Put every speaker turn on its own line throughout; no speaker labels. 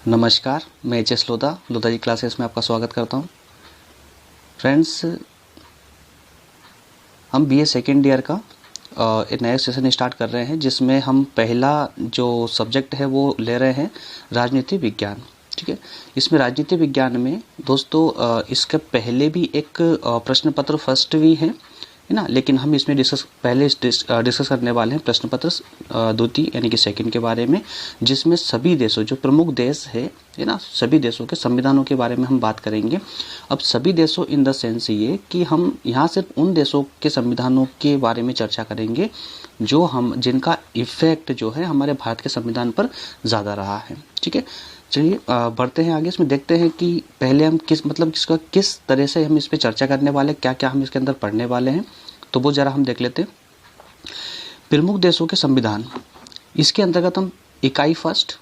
नमस्कार, मैं एच.एस. लोधा जी क्लासेस में आपका स्वागत करता हूँ। फ्रेंड्स, हम बीए सेकेंड ईयर का एक नया सेशन स्टार्ट कर रहे हैं, जिसमें हम पहला जो सब्जेक्ट है वो ले रहे हैं राजनीति विज्ञान। ठीक है, इसमें राजनीति विज्ञान में दोस्तों इसके पहले भी एक प्रश्न पत्र फर्स्ट भी है ना, लेकिन हम इसमें डिस्कस करने वाले हैं प्रश्न पत्र द्वितीय यानी कि सेकंड के बारे में, जिसमें सभी देशों जो प्रमुख देश है ना, सभी देशों के संविधानों के बारे में हम बात करेंगे। अब सभी देशों इन द सेंस ये कि हम यहाँ सिर्फ उन देशों के संविधानों के बारे में चर्चा करेंगे जिनका इफेक्ट जो है हमारे भारत के संविधान पर ज़्यादा रहा है। ठीक है, चलिए बढ़ते हैं आगे। इसमें देखते हैं कि पहले हम किस तरह से हम इस पे चर्चा करने वाले हैं, क्या क्या हम इसके अंदर पढ़ने वाले हैं, तो वो जरा हम देख लेते हैं। प्रमुख देशों के संविधान, इसके अंतर्गत हम इकाई फर्स्ट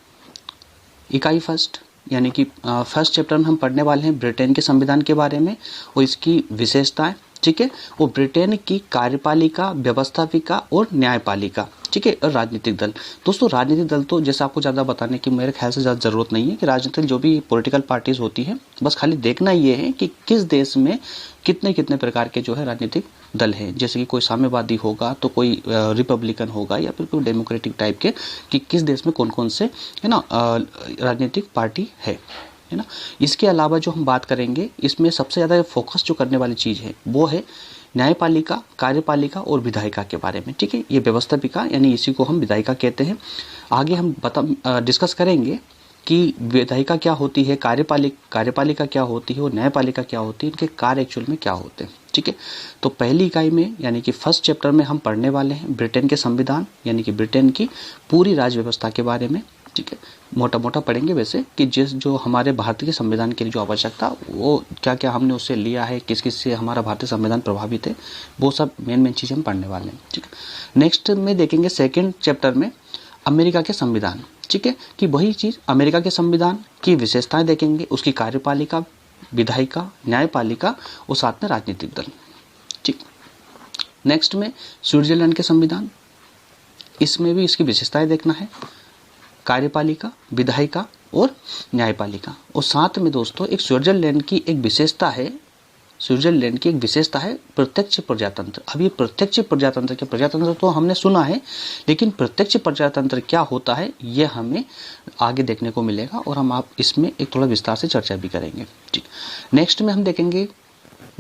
यानी कि फर्स्ट चैप्टर में हम पढ़ने वाले हैं ब्रिटेन के संविधान के बारे में और इसकी विशेषताएं। ठीक है, वो ब्रिटेन की कार्यपालिका, व्यवस्थापिका और न्यायपालिका। ठीक है, और राजनीतिक दल। दोस्तों, राजनीतिक दल तो जैसे आपको ज़्यादा बताने की मेरे ख्याल से ज़्यादा ज़रूरत नहीं है कि राजनीतिक जो भी पॉलिटिकल पार्टीज होती है, बस खाली देखना ये है कि किस देश में कितने कितने प्रकार के जो है राजनीतिक दल हैं। जैसे कि कोई साम्यवादी होगा तो कोई रिपब्लिकन होगा या फिर कोई डेमोक्रेटिक टाइप के, कि किस देश में कौन कौन से है ना राजनीतिक पार्टी है ना। इसके अलावा जो हम बात करेंगे, इसमें सबसे ज़्यादा फोकस जो करने वाली चीज़ है वो है न्यायपालिका, कार्यपालिका और विधायिका के बारे में। ठीक है, ये व्यवस्थापिका यानी इसी को हम विधायिका कहते हैं। आगे हम डिस्कस करेंगे कि विधायिका क्या होती है, कार्यपालिका क्या होती है और न्यायपालिका क्या होती है, इनके कार्य एक्चुअल में क्या होते हैं। ठीक है, तो पहली इकाई में यानी कि फर्स्ट चैप्टर में हम पढ़ने वाले हैं ब्रिटेन के संविधान यानी कि ब्रिटेन की पूरी राज्य व्यवस्था के बारे में। ठीक है, मोटा मोटा पढ़ेंगे वैसे कि जो हमारे भारतीय संविधान के लिए जो आवश्यकता, वो क्या क्या हमने उससे लिया है, किस किस से हमारा भारतीय संविधान प्रभावित है, वो सब मेन चीज़ हम पढ़ने वाले हैं। ठीक है, नेक्स्ट में देखेंगे सेकेंड चैप्टर में अमेरिका के संविधान। ठीक है, कि वही चीज़ अमेरिका के संविधान की विशेषताएं देखेंगे, उसकी कार्यपालिका, विधायिका, न्यायपालिका और साथ में राजनीतिक दल। ठीक, नेक्स्ट में स्विट्जरलैंड के संविधान, इसमें भी इसकी विशेषताएं देखना है, कार्यपालिका, विधायिका और न्यायपालिका। और साथ में दोस्तों एक स्विट्जरलैंड की एक विशेषता है प्रत्यक्ष प्रजातंत्र। अब ये प्रत्यक्ष प्रजातंत्र तो हमने सुना है, लेकिन प्रत्यक्ष प्रजातंत्र क्या होता है ये हमें आगे देखने को मिलेगा और हम आप इसमें एक थोड़ा विस्तार से चर्चा भी करेंगे। ठीक, नेक्स्ट में हम देखेंगे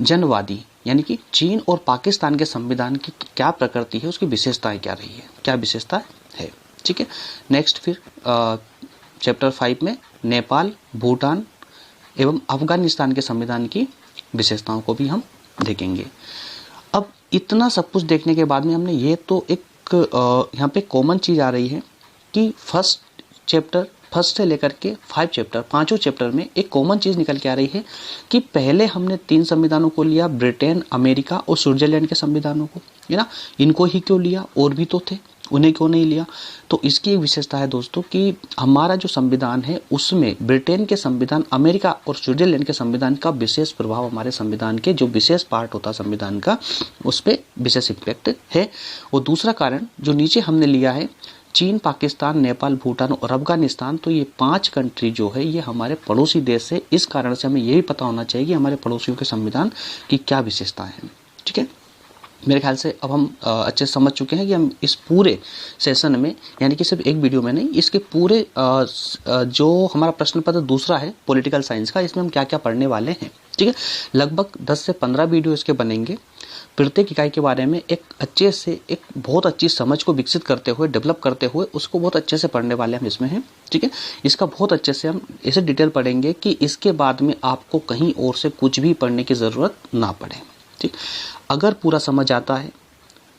जनवादी यानी कि चीन और पाकिस्तान के संविधान की क्या प्रकृति है, उसकी विशेषताएं क्या रही है, क्या विशेषता है। ठीक है, नेक्स्ट फिर चैप्टर 5 में नेपाल, भूटान एवं अफगानिस्तान के संविधान की विशेषताओं को भी हम देखेंगे। अब इतना सब कुछ देखने के बाद में हमने ये तो एक यहाँ पे कॉमन चीज़ आ रही है कि फर्स्ट से लेकर के 5 चैप्टर, पांचों चैप्टर में एक कॉमन चीज़ निकल के आ रही है कि पहले हमने 3 संविधानों को लिया, ब्रिटेन, अमेरिका और स्विट्जरलैंड के संविधानों को, है ना। इनको ही क्यों लिया, और भी तो थे, उन्हें क्यों नहीं लिया। तो इसकी एक विशेषता है दोस्तों कि हमारा जो संविधान है उसमें ब्रिटेन के संविधान, अमेरिका और स्विट्जरलैंड के संविधान का विशेष प्रभाव, हमारे संविधान के जो विशेष पार्ट होता है संविधान का, उस पर विशेष इम्पैक्ट है। और दूसरा कारण जो नीचे हमने लिया है, चीन, पाकिस्तान, नेपाल, भूटान और अफगानिस्तान, तो ये 5 कंट्री जो है ये हमारे पड़ोसी देश है। इस कारण से हमें ये भी पता होना चाहिए कि हमारे पड़ोसियों के संविधान की क्या विशेषताएं हैं। ठीक है, मेरे ख्याल से अब हम अच्छे से समझ चुके हैं कि हम इस पूरे सेशन में, यानी कि सिर्फ एक वीडियो में नहीं, इसके पूरे जो हमारा प्रश्न पत्र दूसरा है पॉलिटिकल साइंस का, इसमें हम क्या क्या पढ़ने वाले हैं। ठीक है, लगभग 10 से 15 वीडियो इसके बनेंगे। प्रत्येक इकाई के बारे में एक बहुत अच्छी समझ को विकसित करते हुए, डेवलप करते हुए उसको बहुत अच्छे से पढ़ने वाले हम इसमें हैं। ठीक है, इसका बहुत अच्छे से हम ऐसे डिटेल पढ़ेंगे कि इसके बाद में आपको कहीं और से कुछ भी पढ़ने की ज़रूरत ना पड़े। ठीक, अगर पूरा समझ आता है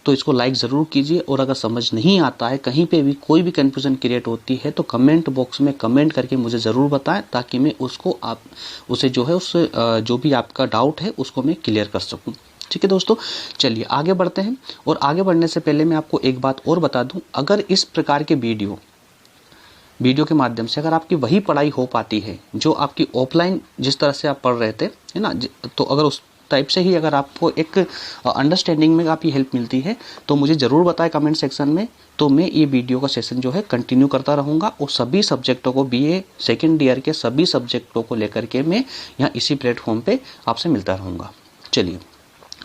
तो इसको लाइक ज़रूर कीजिए, और अगर समझ नहीं आता है, कहीं पे भी कोई भी कन्फ्यूज़न क्रिएट होती है, तो कमेंट बॉक्स में कमेंट करके मुझे ज़रूर बताएं, ताकि मैं उसे जो है उस जो भी आपका डाउट है उसको मैं क्लियर कर सकूं। ठीक है दोस्तों, चलिए आगे बढ़ते हैं। और आगे बढ़ने से पहले मैं आपको एक बात और बता दूं, अगर इस प्रकार के वीडियो के माध्यम से अगर आपकी वही पढ़ाई हो पाती है जो आपकी ऑफलाइन जिस तरह से आप पढ़ रहे थे, है ना, तो अगर उस टाइप से ही अगर आपको एक अंडरस्टैंडिंग में आपकी हेल्प मिलती है तो मुझे ज़रूर बताएं कमेंट सेक्शन में। तो मैं ये वीडियो का सेशन जो है कंटिन्यू करता रहूँगा और सभी सब्जेक्टों को, बीए सेकेंड ईयर के सभी सब्जेक्टों को लेकर के मैं यहाँ इसी प्लेटफॉर्म पे आपसे मिलता रहूँगा। चलिए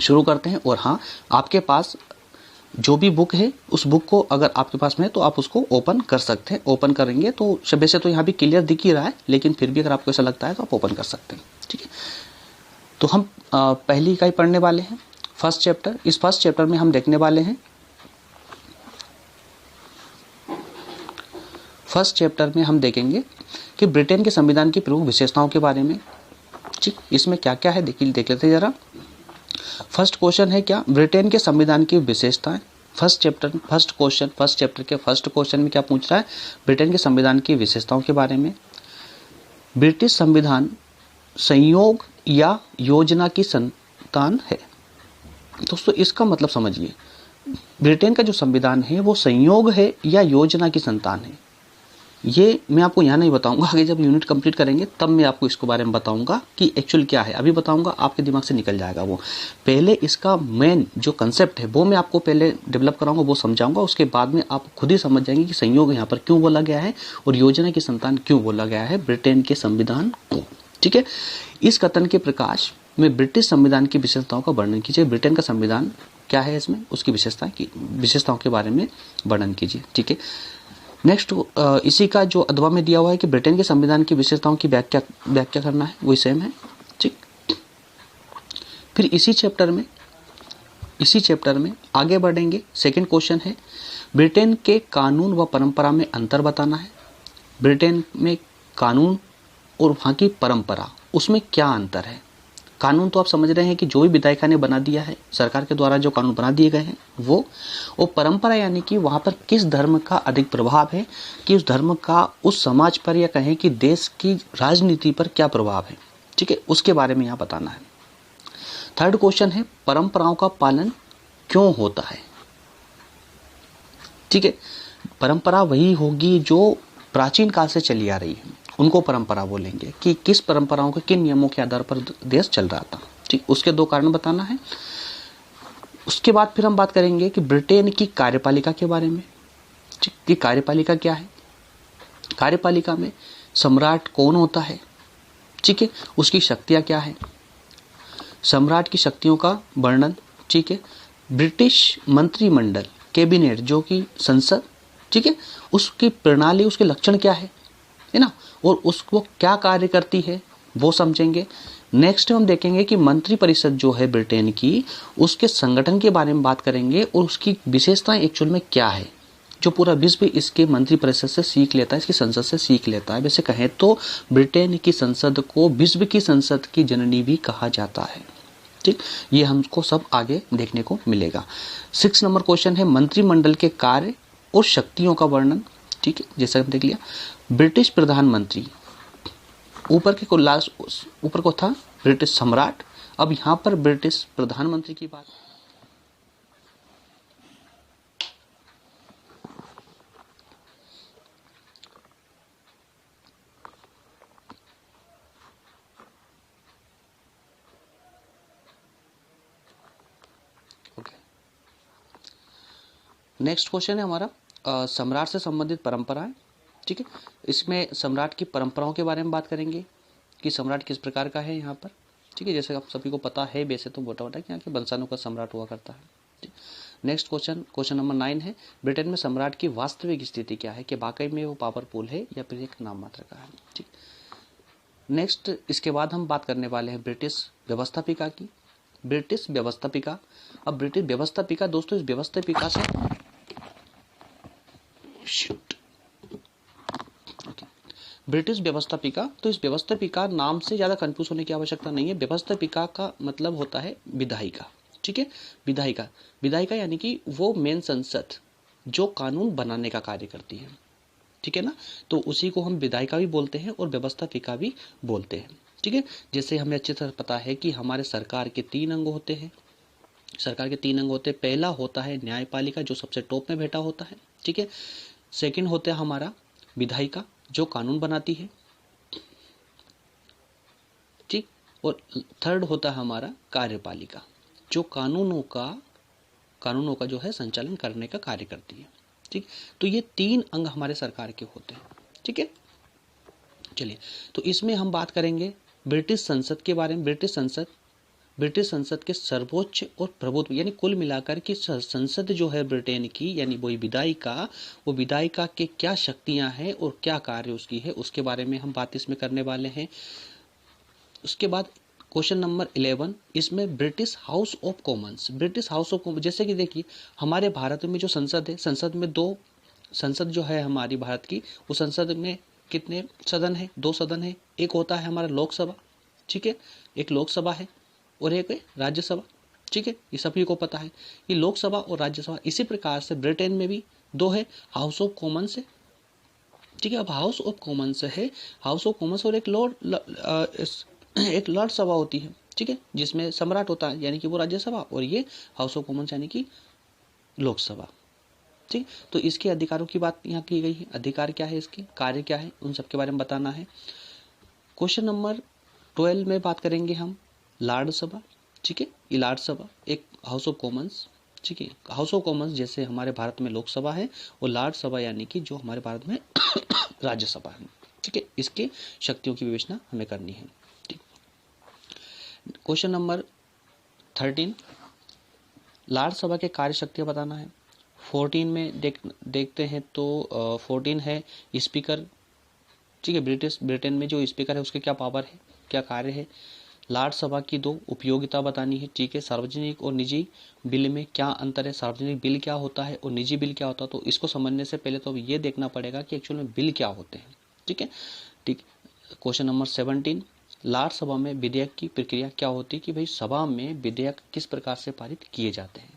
शुरू करते हैं। और हाँ, आपके पास जो भी बुक है उस बुक को अगर आपके पास में है तो आप उसको ओपन कर सकते हैं। ओपन करेंगे तो वैसे तो यहाँ भी क्लियर दिख ही रहा है, लेकिन फिर भी अगर आपको ऐसा लगता है तो आप ओपन कर सकते हैं। ठीक है, तो हम पहली इकाई पढ़ने वाले हैं, फर्स्ट चैप्टर। इस फर्स्ट चैप्टर में हम देखने वाले हैं, फर्स्ट चैप्टर में हम देखेंगे कि ब्रिटेन के संविधान की प्रमुख विशेषताओं के बारे में। ठीक, इसमें क्या क्या है देख लेते हैं जरा। फर्स्ट क्वेश्चन है क्या, ब्रिटेन के संविधान की विशेषताएं। फर्स्ट चैप्टर के फर्स्ट क्वेश्चन में क्या पूछ रहा है, ब्रिटेन के संविधान की विशेषताओं के बारे में। ब्रिटिश संविधान संयोग या योजना की संतान है। दोस्तों इसका मतलब समझिए, ब्रिटेन का जो संविधान है वो संयोग है या योजना की संतान है। ये मैं आपको यहाँ नहीं बताऊंगा, आगे जब यूनिट कंप्लीट करेंगे तब मैं आपको इसके बारे में बताऊंगा कि एक्चुअल क्या है। अभी बताऊंगा आपके दिमाग से निकल जाएगा वो। पहले इसका मेन जो कंसेप्ट है वो मैं आपको पहले डेवलप कराऊंगा, वो समझाऊंगा। उसके बाद में आप खुद ही समझ जाएंगे कि संयोग यहाँ पर क्यों बोला गया है और योजना की संतान क्यों बोला गया है ब्रिटेन के संविधान को। ठीक है, इस कथन के प्रकाश में ब्रिटिश संविधान की विशेषताओं का वर्णन कीजिए। ब्रिटेन का संविधान क्या है, इसमें उसकी विशेषताओं के बारे में वर्णन कीजिए। ठीक है, नेक्स्ट इसी का जो अथवा में दिया हुआ है कि ब्रिटेन के संविधान की विशेषताओं की व्याख्या करना है, वही सेम है। ठीक, फिर इसी चैप्टर में आगे बढ़ेंगे। सेकंड क्वेश्चन है, ब्रिटेन के कानून व परंपरा में अंतर बताना है। ब्रिटेन में कानून और वहाँ की परंपरा, उसमें क्या अंतर है। कानून तो आप समझ रहे हैं कि जो भी विधायिका ने बना दिया है, सरकार के द्वारा जो कानून बना दिए गए हैं वो। और परंपरा यानी कि वहाँ पर किस धर्म का अधिक प्रभाव है, कि उस धर्म का उस समाज पर या कहें कि देश की राजनीति पर क्या प्रभाव है। ठीक है, उसके बारे में यहाँ बताना है। थर्ड क्वेश्चन है, परंपराओं का पालन क्यों होता है। ठीक है, परंपरा वही होगी जो प्राचीन काल से चली आ रही है, उनको परंपरा बोलेंगे कि किस परंपराओं के किन नियमों के आधार पर देश चल रहा था। ठीक, उसके दो कारण बताना है। उसके बाद फिर हम बात करेंगे कि ब्रिटेन की कार्यपालिका के बारे में। ठीक, कि कार्यपालिका क्या है, कार्यपालिका में सम्राट कौन होता है। ठीक है, उसकी शक्तियां क्या है, सम्राट की शक्तियों का वर्णन। ठीक है, ब्रिटिश मंत्रिमंडल कैबिनेट जो कि संसद, ठीक है, उसकी प्रणाली, उसके लक्षण क्या है ना, और उसको क्या कार्य करती है वो समझेंगे। नेक्स्ट हम देखेंगे कि मंत्री परिषद जो है ब्रिटेन की, उसके संगठन के बारे में बात करेंगे और उसकी विशेषताएं एक्चुअल में क्या है, जो पूरा विश्व इसके मंत्री परिषद से सीख लेता है, इसकी संसद से सीख लेता है। वैसे कहें तो ब्रिटेन की संसद को विश्व की संसद की जननी भी कहा जाता है। ठीक, ये हमको सब आगे देखने को मिलेगा। 6 नंबर क्वेश्चन है, मंत्रिमंडल के कार्य और शक्तियों का वर्णन। ठीक है, जैसा हम देख लिया, ब्रिटिश प्रधानमंत्री, ऊपर को था ब्रिटिश सम्राट, अब यहां पर ब्रिटिश प्रधानमंत्री की बात। ओके, नेक्स्ट क्वेश्चन है हमारा सम्राट से संबंधित परंपराएं। ठीक है, इसमें सम्राट की परंपराओं के बारे में बात करेंगे कि सम्राट किस प्रकार का है यहाँ पर। ठीक है, जैसे आप सभी को पता है वैसे तो मोटा मोटा कि यहाँ के वंशाणु का सम्राट हुआ करता है। नेक्स्ट क्वेश्चन नंबर 9 है, ब्रिटेन में सम्राट की वास्तविक स्थिति क्या है, कि वाकई में वो पावरफुल है या फिर एक नाम मात्र का है। ठीक, नेक्स्ट इसके बाद हम बात करने वाले हैं ब्रिटिश व्यवस्थापिका की। ब्रिटिश व्यवस्थापिका, अब ब्रिटिश व्यवस्थापिका दोस्तों, इस व्यवस्थापिका से ब्रिटिश व्यवस्थापिका, तो इस व्यवस्थापिका नाम से ज़्यादा कंफ्यूज होने की आवश्यकता नहीं है। व्यवस्थापिका का मतलब होता है विधायिका। ठीक है, विधायिका यानी कि वो मेन संसद जो कानून बनाने का कार्य करती है। ठीक है ना, तो उसी को हम विधायिका भी बोलते हैं और व्यवस्थापिका भी बोलते हैं। ठीक है, जैसे हमें अच्छी तरह पता है कि हमारे सरकार के 3 अंग होते हैं। पहला होता है न्यायपालिका जो सबसे टॉप में बैठा होता है। ठीक है, सेकंड होता है हमारा विधायिका जो कानून बनाती है। ठीक, और थर्ड होता है हमारा कार्यपालिका, जो कानूनों का जो है संचालन करने का कार्य करती है। ठीक, तो ये 3 अंग हमारे सरकार के होते हैं। ठीक है, चलिए तो इसमें हम बात करेंगे ब्रिटिश संसद के बारे में। ब्रिटिश संसद के सर्वोच्च और प्रभुत्व, यानी कुल मिलाकर की संसद जो है ब्रिटेन की, यानी वही वो विधायिका के क्या शक्तियां हैं और क्या कार्य उसकी है, उसके बारे में हम बात इसमें करने वाले हैं। उसके बाद क्वेश्चन नंबर 11, इसमें British house of Commons. British house of Commons, जैसे कि देखिए हमारे भारत में जो संसद है, संसद में 2 संसद जो है हमारी भारत की, वो संसद में कितने सदन है? 2 सदन है। एक होता है हमारा लोकसभा, ठीक है, एक लोकसभा है और एक है राज्यसभा। ठीक है, ये सभी को पता है, ये लोकसभा और राज्यसभा। इसी प्रकार से ब्रिटेन में भी 2 है, हाउस ऑफ कॉमन्स है। ठीक है, अब हाउस ऑफ कॉमन्स है, हाउस ऑफ कॉमन्स और एक लॉर्ड सभा होती है। ठीक है, जिसमें सम्राट होता है, यानी कि वो राज्यसभा, और ये हाउस ऑफ कॉमन्स यानी कि लोकसभा। ठीक, तो इसके अधिकारों की बात यहाँ की गई है। अधिकार क्या है, इसके कार्य क्या है, उन सब के बारे में बताना है। क्वेश्चन नंबर 12 में बात करेंगे हम लॉर्ड सभा। ठीक है, ये लॉर्ड सभा एक हाउस ऑफ कॉमन्स। ठीक है, हाउस ऑफ कॉमन्स जैसे हमारे भारत में लोकसभा है, और लॉर्ड सभा यानी कि जो हमारे भारत में राज्यसभा है। ठीक है, इसके शक्तियों की विवेचना हमें करनी है। ठीक, क्वेश्चन नंबर 13, लॉर्ड सभा के कार्य शक्तियां बताना है। 14 में देखते हैं तो 14 है स्पीकर। ठीक है, ब्रिटेन में जो स्पीकर है उसके क्या पावर है, क्या कार्य है। लॉर्ड सभा की 2 उपयोगिता बतानी है। ठीक है, सार्वजनिक और निजी बिल में क्या अंतर है, सार्वजनिक बिल क्या होता है और निजी बिल क्या होता है। तो इसको समझने से पहले तो ये देखना पड़ेगा कि एक्चुअल में बिल क्या होते हैं। ठीक है, ठीक। क्वेश्चन नंबर 17, लॉर्ड सभा में विधेयक की प्रक्रिया क्या होती है, कि भाई सभा में विधेयक किस प्रकार से पारित किए जाते हैं।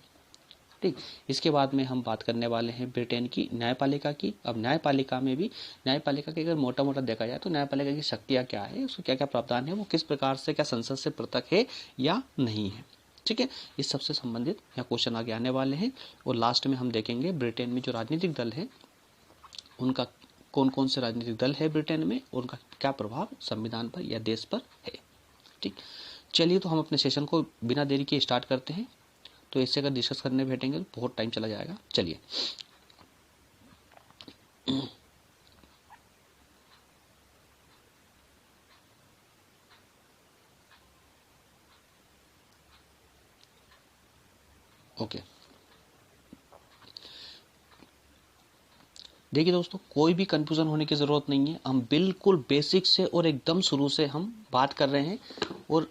ठीक, इसके बाद में हम बात करने वाले हैं ब्रिटेन की न्यायपालिका की। अब न्यायपालिका में भी, न्यायपालिका के अगर मोटा मोटा देखा जाए तो न्यायपालिका की शक्तियां क्या है, उसको क्या क्या प्रावधान है, वो किस प्रकार से, क्या संसद से पृथक है या नहीं है। ठीक है, इस सबसे संबंधित यहाँ क्वेश्चन आगे आने वाले हैं। और लास्ट में हम देखेंगे ब्रिटेन में जो राजनीतिक दल है उनका कौन कौन से राजनीतिक दल है ब्रिटेन में, उनका क्या प्रभाव संविधान पर या देश पर है। ठीक, चलिए तो हम अपने सेशन को बिना देरी के स्टार्ट करते हैं। तो इससे अगर डिस्कस करने बैठेंगे तो बहुत टाइम चला जाएगा। चलिए, ओके। देखिए दोस्तों, कोई भी कंफ्यूजन होने की ज़रूरत नहीं है। हम बिल्कुल बेसिक से और एकदम शुरू से हम बात कर रहे हैं। और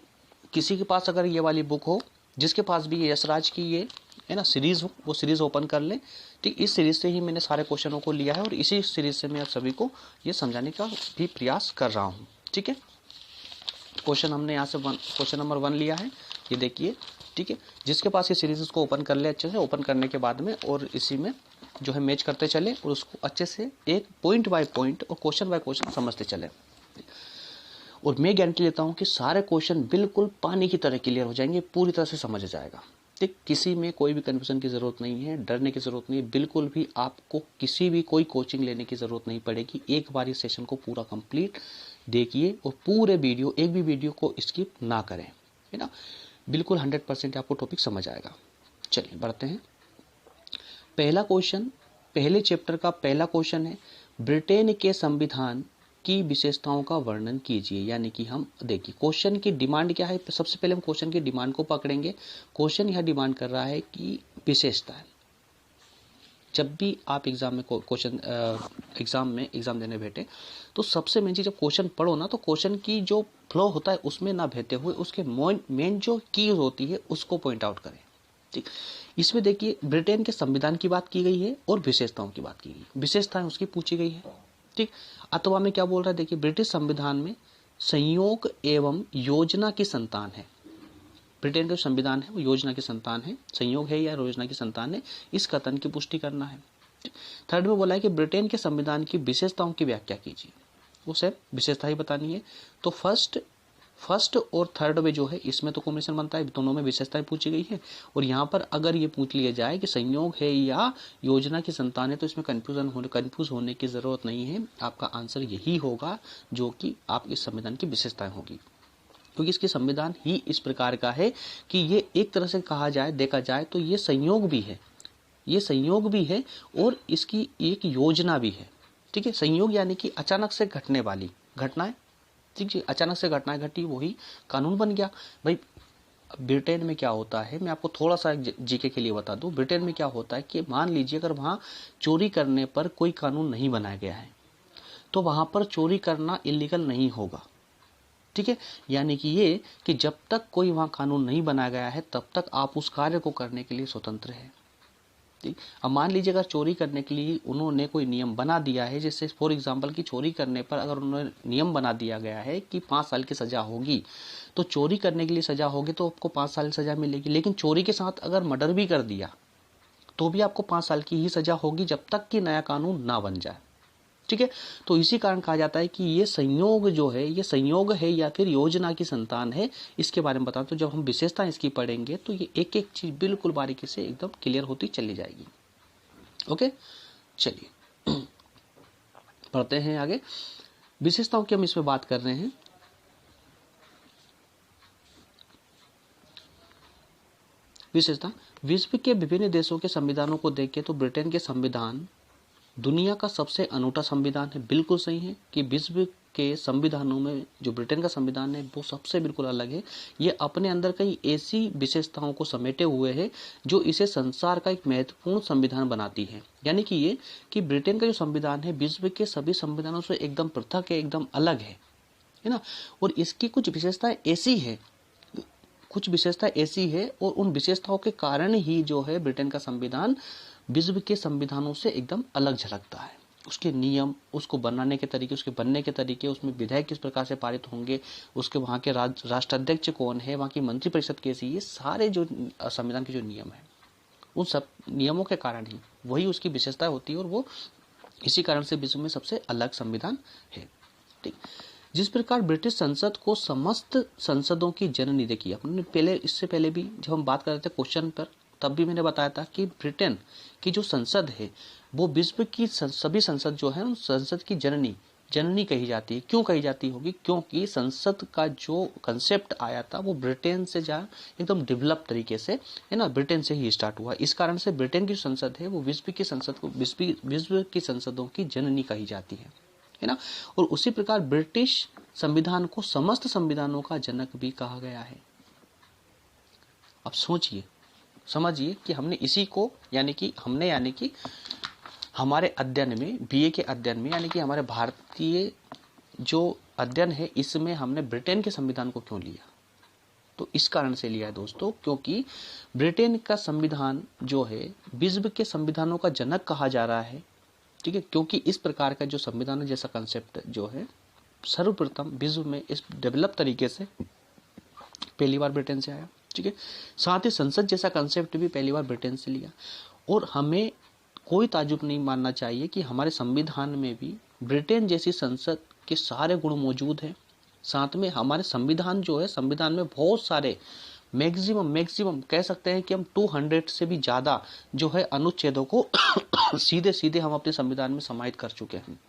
किसी के पास अगर ये वाली बुक हो, जिसके पास भी ये यशराज की ये है ना सीरीज हो, वो सीरीज ओपन कर ले। ठीक, इस सीरीज से ही मैंने सारे क्वेश्चनों को लिया है और इसी सीरीज से मैं आप सभी को ये समझाने का भी प्रयास कर रहा हूँ। ठीक है, क्वेश्चन हमने यहाँ से क्वेश्चन नंबर 1 लिया है, ये देखिए। ठीक है, जिसके पास ये सीरीज उसको ओपन कर ले अच्छे से। ओपन करने के बाद में और इसी में जो है मैच करते चले और उसको अच्छे से एक पॉइंट बाय पॉइंट और क्वेश्चन बाय क्वेश्चन समझते चले। और मैं गारंटी लेता हूं कि सारे क्वेश्चन बिल्कुल पानी की तरह क्लियर हो जाएंगे, पूरी तरह से समझ जाएगा। ठीक, किसी में कोई भी कंफ्यूजन की जरूरत नहीं है, डरने की जरूरत नहीं है, बिल्कुल भी आपको किसी भी कोई कोचिंग लेने की जरूरत नहीं पड़ेगी। एक बार इस सेशन को पूरा कंप्लीट देखिए और पूरे वीडियो, एक भी वीडियो को स्किप ना करें, है ना। बिल्कुल 100% आपको टॉपिक समझ आएगा। चलिए बढ़ते हैं। पहला क्वेश्चन, पहले चैप्टर का पहला क्वेश्चन है, ब्रिटेन के संविधान की विशेषताओं का वर्णन कीजिए। यानी कि हम देखिए क्वेश्चन की डिमांड क्या है। सबसे पहले हम क्वेश्चन की डिमांड को पकड़ेंगे। क्वेश्चन यह डिमांड कर रहा है कि विशेषता है। जब भी आप एग्जाम में एग्जाम देने बैठे तो सबसे मेन चीज, जब क्वेश्चन पढ़ो ना, तो क्वेश्चन की जो फ्लो होता है उसमें ना बहते हुए उसके मेन जो कीज होती है उसको पॉइंट आउट करें। ठीक, इसमें देखिए ब्रिटेन के संविधान की बात की गई है और विशेषताओं की बात की गई है। विशेषताएं उसकी पूछी गई है। ठीक, अथवा में क्या बोल रहा है, देखिए ब्रिटिश संविधान में संयोग एवं योजना की संतान है। ब्रिटेन का संविधान है वो योजना की संतान है, संयोग है या योजना की संतान है, इस कथन की पुष्टि करना है। थर्ड में बोला है कि ब्रिटेन के संविधान की विशेषताओं की व्याख्या कीजिए, उसे विशेषता ही बतानी है। तो फर्स्ट और थर्ड में जो है इसमें तो कॉम्बिनेशन बनता है, दोनों में विशेषताएं पूछी गई है। और यहाँ पर अगर ये पूछ लिया जाए कि संयोग है या योजना की संतान है तो इसमें कंफ्यूज होने की जरूरत नहीं है। आपका आंसर यही होगा जो कि आपके संविधान की विशेषताएं होगी। क्योंकि इसकी संविधान ही इस प्रकार का है कि ये एक तरह से कहा जाए, देखा जाए तो ये संयोग भी है, ये संयोग भी है और इसकी एक योजना भी है। ठीक है, संयोग यानी कि अचानक से घटने वाली घटनाएं, ठीक है, अचानक से घटनाएं घटी वही कानून बन गया। भाई ब्रिटेन में क्या होता है, मैं आपको थोड़ा सा जीके के लिए बता दूं, ब्रिटेन में क्या होता है कि मान लीजिए अगर वहां चोरी करने पर कोई कानून नहीं बनाया गया है तो वहां पर चोरी करना इलीगल नहीं होगा। ठीक है, यानी कि ये कि जब तक कोई वहां कानून नहीं बनाया गया है तब तक आप उस कार्य को करने के लिए स्वतंत्र है। ठीक, अब मान लीजिए अगर चोरी करने के लिए उन्होंने कोई नियम बना दिया है, जैसे फॉर एग्जांपल कि चोरी करने पर अगर उन्होंने नियम बना दिया गया है कि 5 साल की सजा होगी, तो चोरी करने के लिए सजा होगी तो आपको 5 साल की सजा मिलेगी। लेकिन चोरी के साथ अगर मर्डर भी कर दिया तो भी आपको 5 साल की ही सजा होगी, जब तक कि नया कानून ना बन जाए। ठीक है, तो इसी कारण कहा जाता है कि ये संयोग जो है, ये संयोग है या फिर योजना की संतान है। इसके बारे में बताऊं तो जब हम विशेषता इसकी पढ़ेंगे तो ये एक एक चीज बिल्कुल बारीकी से एकदम क्लियर होती चली जाएगी। ओके, चलिए पढ़ते हैं आगे। विशेषताओं की हम इसमें बात कर रहे हैं। विशेषता, विश्व के विभिन्न देशों के संविधानों को देखें तो ब्रिटेन के संविधान दुनिया का सबसे अनूठा संविधान है। बिल्कुल सही है कि विश्व के संविधानों में जो ब्रिटेन का संविधान है वो सबसे बिल्कुल अलग है। ये अपने अंदर कई ऐसी विशेषताओं को समेटे हुए है जो इसे संसार का एक महत्वपूर्ण संविधान बनाती है। यानी कि ये कि ब्रिटेन का जो संविधान है विश्व के सभी संविधानों से एकदम पृथक है, एकदम अलग है ना। और इसकी कुछ विशेषताएं ऐसी है, कुछ विशेषता ऐसी है और उन विशेषताओं के कारण ही जो है ब्रिटेन का संविधान विश्व के संविधानों से एकदम अलग झलकता है। उसके नियम, उसको बनाने के तरीके, उसके बनने के तरीके, उसमें विधेयक किस प्रकार से पारित होंगे, उसके वहाँ के राष्ट्राध्यक्ष कौन है, वहाँ की मंत्रिपरिषद कैसी, ये सारे जो संविधान के जो नियम है उन सब नियमों के कारण ही वही उसकी विशेषता होती है और वो इसी कारण से विश्व में सबसे अलग संविधान है। ठीक, जिस प्रकार ब्रिटिश संसद को समस्त संसदों की जननी, देखिए अपने पहले, इससे पहले भी जब हम बात कर रहे थे क्वेश्चन पर तब भी मैंने बताया था कि ब्रिटेन की जो संसद है वो विश्व की सभी संसद जो है उन संसद की जननी कही जाती है। क्यों कही जाती होगी? क्योंकि संसद का जो कंसेप्ट आया था वो ब्रिटेन से जा एकदम डेवलप तरीके से है ना, ब्रिटेन से ही स्टार्ट हुआ। इस कारण से ब्रिटेन की संसद है वो विश्व की संसद को विश्व की संसदों की जननी कही जाती है ना। और उसी प्रकार ब्रिटिश संविधान को समस्त संविधानों का जनक भी कहा गया है। अब सोचिए, समझिए कि हमने इसी को यानी कि हमारे अध्ययन में, बीए के अध्ययन में, यानी कि हमारे भारतीय जो अध्ययन है इसमें हमने ब्रिटेन के संविधान को क्यों लिया? तो इस कारण से लिया है दोस्तों, क्योंकि ब्रिटेन का संविधान जो है विश्व के संविधानों का जनक कहा जा रहा है। ठीक है, क्योंकि इस प्रकार का जो संविधान जैसा कंसेप्ट जो है सर्वप्रथम विश्व में इस डेवलप तरीके से पहली बार ब्रिटेन से आया। ठीक है, साथ ही संसद जैसा कंसेप्ट भी पहली बार ब्रिटेन से लिया। और हमें कोई ताजुब नहीं मानना चाहिए कि हमारे संविधान में भी ब्रिटेन जैसी संसद के सारे गुण मौजूद हैं। साथ में हमारे संविधान जो है, संविधान में बहुत सारे मैक्सिमम कह सकते हैं कि हम 200 से भी ज्यादा जो है अनुच्छेदों को सीधे हम अपने संविधान में समाहित कर चुके हैं।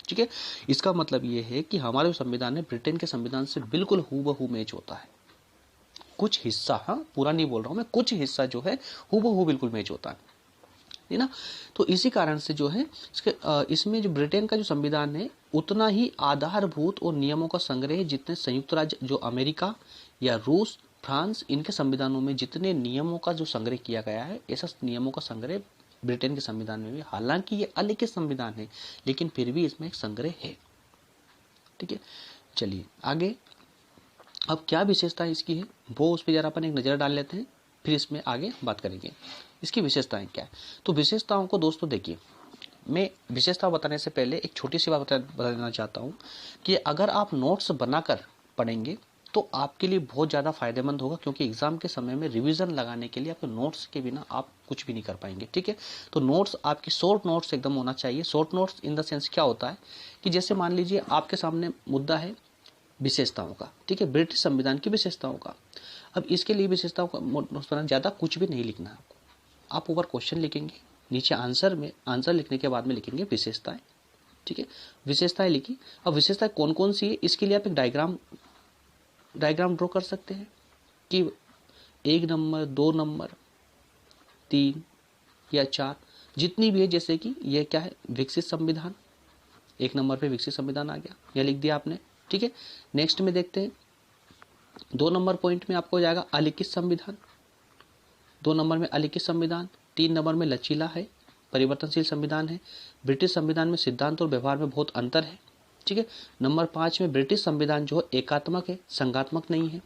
ठीक है, इसका मतलब ये है कि हमारे संविधान है ब्रिटेन के संविधान से बिल्कुल हूबहू मैच होता है। कुछ हिस्सा, हाँ पूरा नहीं बोल रहा हूं मैं, कुछ हिस्सा जो है हूबहू बिल्कुल मैच होता है ना। तो इसी कारण से जो है इसमें जो ब्रिटेन का जो संविधान है उतना ही आधारभूत और नियमों का संग्रह जितने संयुक्त राज्य जो अमेरिका या रूस, फ्रांस, इनके संविधानों में जितने नियमों का जो संग्रह किया गया है, ऐसा नियमों का संग्रह ब्रिटेन के संविधान में भी, हालांकि ये अलिखित संविधान है लेकिन फिर भी इसमें एक संग्रह है। ठीक है, चलिए आगे। अब क्या विशेषता इसकी है वो उस पर जरा अपन एक नजर डाल लेते हैं, फिर इसमें आगे बात करेंगे इसकी विशेषताएं क्या है। तो विशेषताओं को दोस्तों देखिए, मैं विशेषता बताने से पहले एक छोटी सी बात बता देना चाहता हूं कि अगर आप नोट्स बनाकर पढ़ेंगे तो आपके लिए बहुत ज़्यादा फायदेमंद होगा, क्योंकि एग्जाम के समय में रिवीजन लगाने के लिए आपके नोट्स के बिना आप कुछ भी नहीं कर पाएंगे। ठीक है, तो नोट्स आपकी शॉर्ट नोट्स एकदम होना चाहिए। Short notes in the sense क्या होता है कि जैसे मान लीजिए आपके सामने मुद्दा है विशेषताओं का, ठीक है, ब्रिटिश संविधान की विशेषताओं का। अब इसके लिए विशेषताओं का नोट्स बनाना, ज़्यादा कुछ भी नहीं लिखना है आपको। आप ऊपर क्वेश्चन लिखेंगे, नीचे आंसर लिखने के बाद में लिखेंगे विशेषताएं। ठीक है, विशेषताएं लिखी। अब विशेषताएं कौन कौन सी है इसके लिए आप एक डायग्राम डायग्राम ड्रॉ कर सकते हैं कि 1 नंबर, 2 नंबर, 3 या 4 जितनी भी है। जैसे कि यह क्या है, विकसित संविधान, 1 नंबर पे विकसित संविधान आ गया, यह लिख दिया आपने, ठीक है। नेक्स्ट में देखते हैं 2 नंबर पॉइंट में आपको हो जाएगा अलिखित संविधान, 2 नंबर में अलिखित संविधान, 3 नंबर में लचीला है, परिवर्तनशील संविधान है। ब्रिटिश संविधान में सिद्धांत और व्यवहार में बहुत अंतर है, ठीक है। नंबर 5 में ब्रिटिश संविधान जो है एकात्मक है, संघात्मक नहीं है।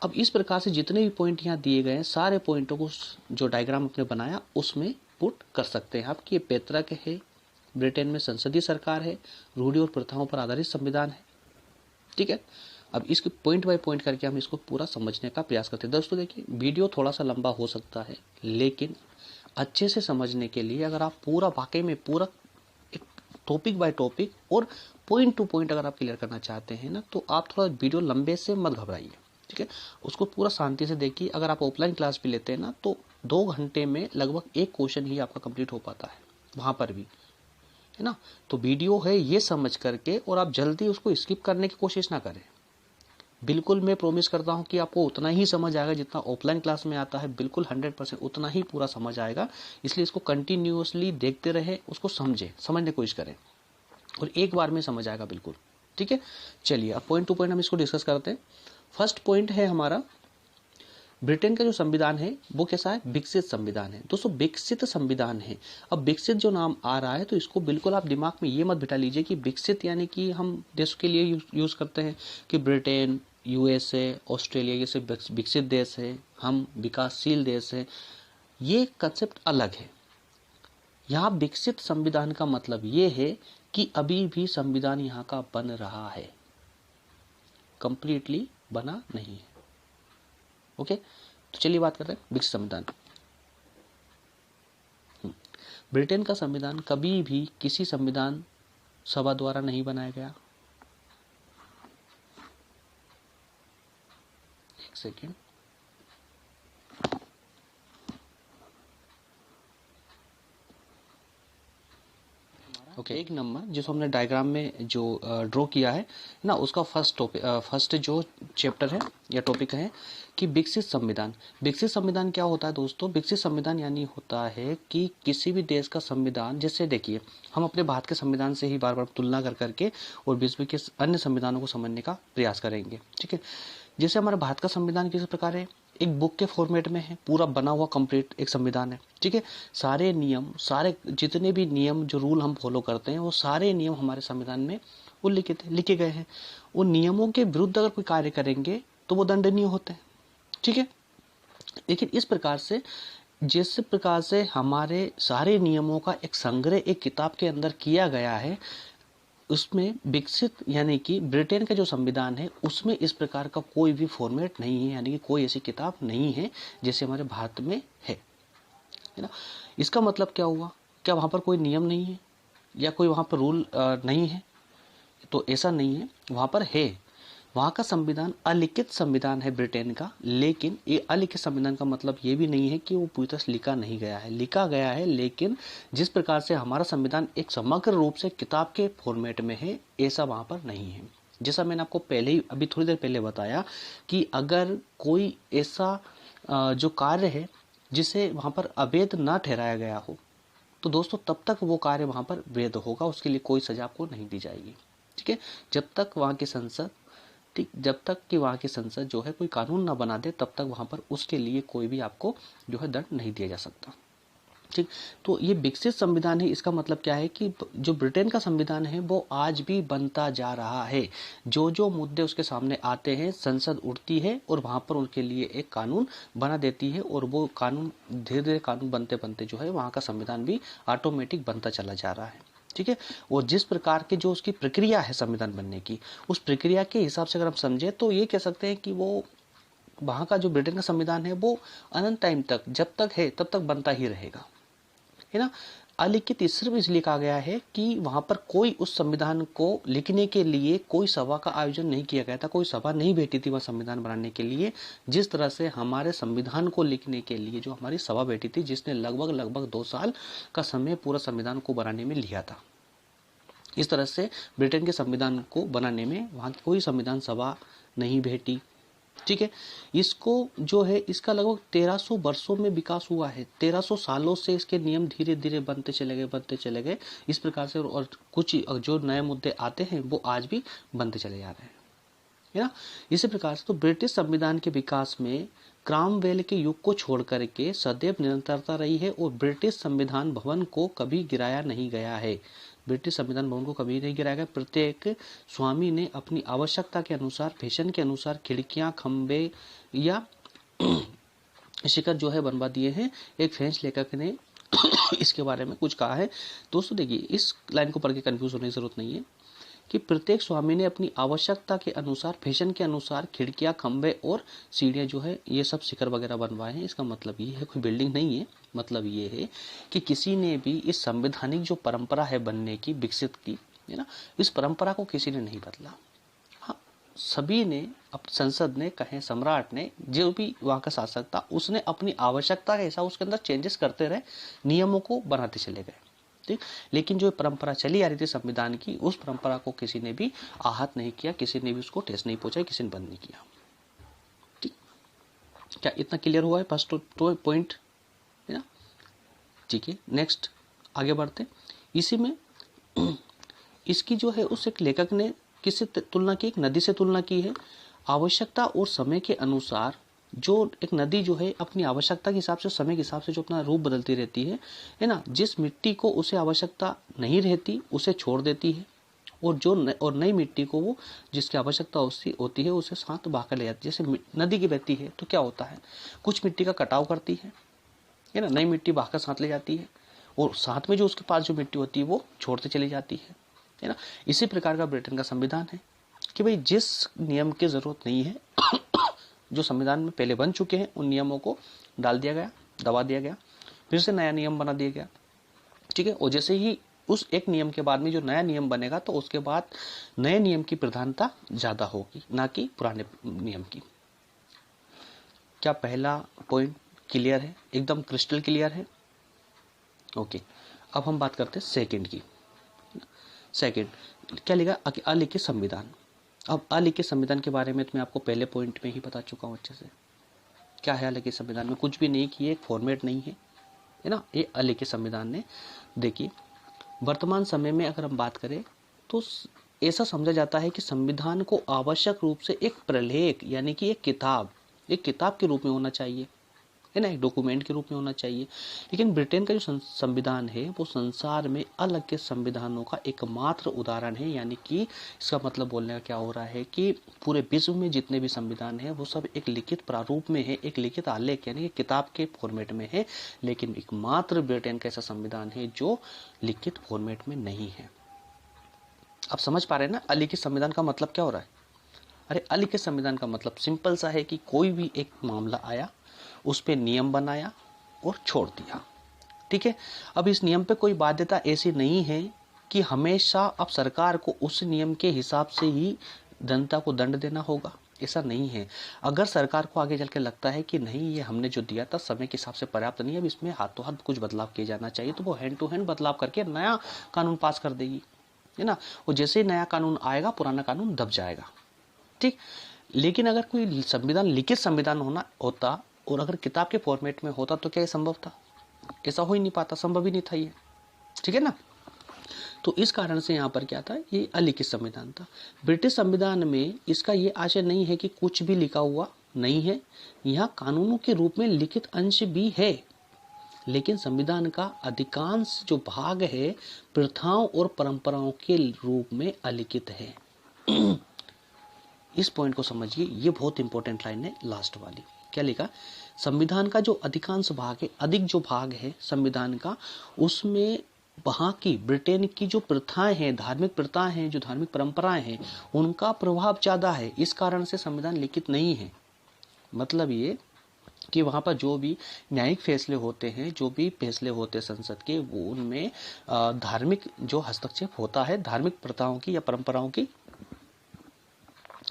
अब इस प्रकार से जितने भी पॉइंट यहाँ दिए गए हैं सारे पॉइंटों को जो डायग्राम आपने बनाया उसमें पुट कर सकते हैं आप कि ये पैतृक है, ब्रिटेन में संसदीय सरकार है, रूढ़ि और प्रथाओं पर आधारित संविधान है, ठीक है। अब इसके पॉइंट बाय पॉइंट करके हम इसको पूरा समझने का प्रयास करते हैं। दोस्तों देखिए, वीडियो थोड़ा सा लंबा हो सकता है, लेकिन अच्छे से समझने के लिए अगर आप पूरा वाकई में पूरा टॉपिक बाय टॉपिक और पॉइंट टू पॉइंट अगर आप क्लियर करना चाहते हैं ना, तो आप थोड़ा वीडियो लंबे से मत घबराइए, ठीक है। उसको पूरा शांति से देखिए। अगर आप ऑफलाइन क्लास भी लेते हैं ना, तो 2 घंटे में लगभग 1 क्वेश्चन ही आपका कंप्लीट हो पाता है, वहां पर भी, है ना। तो वीडियो है ये समझ करके और आप जल्दी उसको स्किप करने की कोशिश ना करें। बिल्कुल मैं प्रॉमिस करता हूं कि आपको उतना ही समझ आएगा जितना ऑफलाइन क्लास में आता है, बिल्कुल 100% उतना ही पूरा समझ आएगा। इसलिए इसको कंटिन्यूअसली देखते रहे, उसको समझने की कोशिश करें और एक बार में समझ आएगा बिल्कुल, ठीक है। चलिए अब पॉइंट टू पॉइंट हम इसको डिस्कस करते हैं। फर्स्ट पॉइंट है हमारा, ब्रिटेन का जो संविधान है वो कैसा है, विकसित संविधान है। दोस्तों विकसित संविधान है। अब विकसित जो नाम आ रहा है तो इसको बिल्कुल आप दिमाग में ये मत बिठा लीजिए कि विकसित यानी कि हम देश के लिए यूज करते हैं कि ब्रिटेन, यूएसए, ऑस्ट्रेलिया ये सब विकसित देश है, हम विकासशील देश है। ये कंसेप्ट अलग है। यहाँ विकसित संविधान का मतलब ये है कि अभी भी संविधान यहाँ का बन रहा है, कंप्लीटली बना नहीं है। ओके, तो चलिए बात करते हैं विकसित संविधान। ब्रिटेन का संविधान कभी भी किसी संविधान सभा द्वारा नहीं बनाया गया। एक सेकेंड, ओके। 1 नंबर जिसको हमने डायग्राम में जो ड्रॉ किया है ना, उसका फर्स्ट जो चैप्टर है या टॉपिक है कि विकसित संविधान। विकसित संविधान क्या होता है दोस्तों? विकसित संविधान यानी होता है कि किसी भी देश का संविधान, जैसे देखिए हम अपने भारत के संविधान से ही बार बार तुलना कर करके और विश्व के अन्य संविधानों को समझने का प्रयास करेंगे, ठीक है। जैसे हमारे भारत का संविधान किस प्रकार है, एक बुक के फॉर्मेट में है, पूरा बना हुआ कंप्लीट एक संविधान है, ठीक है। सारे नियम, सारे जितने भी नियम जो रूल हम फॉलो करते हैं वो सारे नियम हमारे संविधान में उल्लिखित है, लिखे गए हैं। उन नियमों के विरुद्ध अगर कोई कार्य करेंगे तो वो दंडनीय होते हैं, ठीक है। लेकिन इस प्रकार से जिस प्रकार से हमारे सारे नियमों का एक संग्रह एक किताब के अंदर किया गया है, उसमें विकसित यानी कि ब्रिटेन का जो संविधान है उसमें इस प्रकार का कोई भी फॉर्मेट नहीं है, यानी कि कोई ऐसी किताब नहीं है जैसे हमारे भारत में है ना। इसका मतलब क्या हुआ, क्या वहां पर कोई नियम नहीं है या कोई वहां पर रूल नहीं है? तो ऐसा नहीं है, वहां पर है। वहां का संविधान अलिखित संविधान है ब्रिटेन का, लेकिन ये अलिखित संविधान का मतलब ये भी नहीं है कि वो पूरी तरह से लिखा नहीं गया है, लिखा गया है। लेकिन जिस प्रकार से हमारा संविधान एक समग्र रूप से किताब के फॉर्मेट में है, ऐसा वहां पर नहीं है। जैसा मैंने आपको पहले ही अभी थोड़ी देर पहले बताया कि अगर कोई ऐसा जो कार्य है जिसे वहां पर अवैध ना ठहराया गया हो, तो दोस्तों तब तक वो कार्य वहां पर वैध होगा, उसके लिए कोई सजा आपको नहीं दी जाएगी, ठीक है। जब तक वहां की संसद, ठीक, जब तक कि वहां की संसद जो है कोई कानून ना बना दे, तब तक वहां पर उसके लिए कोई भी आपको जो है दंड नहीं दिया जा सकता, ठीक। तो ये विकसित संविधान है। इसका मतलब क्या है कि जो ब्रिटेन का संविधान है वो आज भी बनता जा रहा है। जो जो मुद्दे उसके सामने आते हैं, संसद उठती है और वहां पर उनके लिए एक कानून बना देती है, और वो कानून धीरे धीरे कानून बनते बनते जो है वहां का संविधान भी ऑटोमेटिक बनता चला जा रहा है, ठीक है। और जिस प्रकार की जो उसकी प्रक्रिया है संविधान बनने की, उस प्रक्रिया के हिसाब से अगर हम समझे तो ये कह सकते हैं कि वो वहां का जो ब्रिटेन का संविधान है वो अनंत टाइम तक, जब तक है तब तक बनता ही रहेगा, है ना। अलिखित सिर्फ इसलिए कहा गया है कि वहां पर कोई उस संविधान को लिखने के लिए कोई सभा का आयोजन नहीं किया गया था, कोई सभा नहीं बैठी थी वह संविधान बनाने के लिए, जिस तरह से हमारे संविधान को लिखने के लिए जो हमारी सभा बैठी थी, जिसने लगभग 2 साल का समय पूरा संविधान को बनाने में लिया था, इस तरह से ब्रिटेन के संविधान को बनाने में वहाँ की कोई संविधान सभा नहीं भेटी। ठीक है, इसको जो है इसका लगभग 1300 वर्षों में विकास हुआ है। 1300 सालों से इसके नियम धीरे धीरे बनते चले गए इस प्रकार से। और कुछ जो नए मुद्दे आते हैं वो आज भी बनते चले जा रहे हैं, है ना। इसी प्रकार से तो ब्रिटिश संविधान के विकास में क्रामवेल के युग को छोड़ करके सदैव निरंतरता रही है और ब्रिटिश संविधान भवन को कभी गिराया नहीं गया है। ब्रिटिश संविधान भवन को कभी नहीं गिराया गया। प्रत्येक स्वामी ने अपनी आवश्यकता के अनुसार, फैशन के अनुसार खिड़कियां, खंबे या शिखर जो है बनवा दिए हैं। एक फ्रेंच लेखक ने इसके बारे में कुछ कहा है। दोस्तों देखिए, इस लाइन को पढ़ के कंफ्यूज होने की जरूरत नहीं है कि प्रत्येक स्वामी ने अपनी आवश्यकता के अनुसार, फैशन के अनुसार खिड़कियां, खंबे और सीढ़ियां जो है ये सब शिखर वगैरह बनवाए हैं। इसका मतलब ये है, कोई बिल्डिंग नहीं है। मतलब ये है कि किसी ने भी इस संवैधानिक जो परंपरा है बनने की, विकसित की, है ना, इस परंपरा को किसी ने नहीं बदला। हाँ, सभी ने, अब संसद ने कहे, सम्राट ने, जो भी वहां का शासक था, उसने अपनी आवश्यकता के हिसाब उसके अंदर चेंजेस करते रहे, नियमों को बनाते चले गए। ठीक, लेकिन जो परंपरा चली आ रही थी संविधान की, उस परंपरा को किसी ने भी आहत नहीं किया, किसी ने भी उसको ठेस नहीं पहुंचाई, किसी ने बंद नहीं किया। ठीक, क्या इतना क्लियर हुआ है फर्स्ट पॉइंट, है ना। ठीक है, नेक्स्ट आगे बढ़ते। इसी में इसकी जो है उस एक लेखक ने किससे तुलना की, एक नदी से तुलना की है। आवश्यकता और समय के अनुसार जो एक नदी जो है अपनी आवश्यकता के हिसाब से, समय के हिसाब से जो अपना रूप बदलती रहती है ना। जिस मिट्टी को उसे आवश्यकता नहीं रहती उसे छोड़ देती है, और नई मिट्टी को वो जिसकी आवश्यकता होती है उसे साथ बहाकर ले जाती है। जैसे नदी की बहती है तो क्या होता है, कुछ मिट्टी का कटाव करती है ना, नई मिट्टी बहाकर साथ ले जाती है, और साथ में जो उसके पास जो मिट्टी होती है वो छोड़ते चली जाती है ना। इसी प्रकार का ब्रिटेन का संविधान है कि भाई जिस नियम की जरूरत नहीं है, जो संविधान में पहले बन चुके हैं, उन नियमों को डाल दिया गया, दबा दिया गया, फिर से नया नियम बना दिया गया। ठीक है, और जैसे ही उस एक नियम के बाद में जो नया नियम बनेगा तो उसके बाद नए नियम की प्रधानता ज्यादा होगी, ना कि पुराने नियम की। क्या पहला पॉइंट क्लियर है, एकदम क्रिस्टल क्लियर है? ओके, अब हम बात करते हैं सेकंड की। सेकंड क्या लिखा, अलिखित संविधान। अब अलिखित संविधान के बारे में तो मैं आपको पहले पॉइंट में ही बता चुका हूं अच्छे से। क्या है अलिखित संविधान में, कुछ भी नहीं किए, एक फॉर्मेट नहीं है, है ना। ये अलिखित संविधान ने, देखिए वर्तमान समय में अगर हम बात करें तो ऐसा समझा जाता है कि संविधान को आवश्यक रूप से एक प्रलेख, यानी कि एक किताब के रूप में होना चाहिए, है ना, एक डॉक्यूमेंट के रूप में होना चाहिए। लेकिन ब्रिटेन का जो संविधान है वो संसार में अलग के संविधानों का एकमात्र उदाहरण है। यानी कि इसका मतलब बोलने का क्या हो रहा है कि पूरे विश्व में जितने भी संविधान है वो सब एक लिखित प्रारूप में है, एक लिखित आलेख यानी कि किताब के फॉर्मेट में है। लेकिन एकमात्र ब्रिटेन का ऐसा संविधान है जो लिखित फॉर्मेट में नहीं है। आप समझ पा रहे हैं ना अलिखित संविधान का मतलब क्या हो रहा है? अरे अलिखित संविधान का मतलब सिंपल सा है कि कोई भी एक मामला आया, उस पे नियम बनाया और छोड़ दिया। ठीक है, अब इस नियम पे कोई बाध्यता ऐसी नहीं है कि हमेशा अब सरकार को उस नियम के हिसाब से ही जनता को दंड देना होगा, ऐसा नहीं है। अगर सरकार को आगे चल के लगता है कि नहीं, ये हमने जो दिया था समय के हिसाब से पर्याप्त नहीं है, अब इसमें हाथों हाथ कुछ बदलाव किए जाना चाहिए, तो वो हैंड टू हैंड बदलाव करके नया कानून पास कर देगी, है ना। और जैसे ही नया कानून आएगा पुराना कानून दब जाएगा। ठीक, लेकिन अगर कोई संविधान लिखित संविधान होता और अगर किताब के फॉर्मेट में होता तो क्या ये संभव था? ऐसा हो ही नहीं पाता, संभव ही नहीं था ये। ठीक है ना। तो इस कारण से यहाँ पर क्या था, ये अलिखित संविधान था। ब्रिटिश संविधान में इसका ये आशय नहीं है कि कुछ भी लिखा हुआ नहीं है, यहाँ कानूनों के रूप में लिखित अंश भी है, लेकिन संविधान का अधिकांश जो भाग है प्रथाओं और परंपराओं के रूप में अलिखित है। इस पॉइंट को समझिए, ये बहुत इंपॉर्टेंट लाइन है लास्ट वाली। क्या लिखा, संविधान का जो अधिकांश भाग है, अधिक जो भाग है संविधान का, उसमें वहां की ब्रिटेन की जो प्रथाएं हैं, धार्मिक प्रथाएं हैं, जो धार्मिक परंपराएं हैं, उनका प्रभाव ज्यादा है। इस कारण से संविधान लिखित नहीं है। मतलब ये कि वहां पर जो भी न्यायिक फैसले होते हैं, जो भी फैसले होते हैं संसद के, वो उनमें धार्मिक जो हस्तक्षेप होता है, धार्मिक प्रथाओं की या परंपराओं की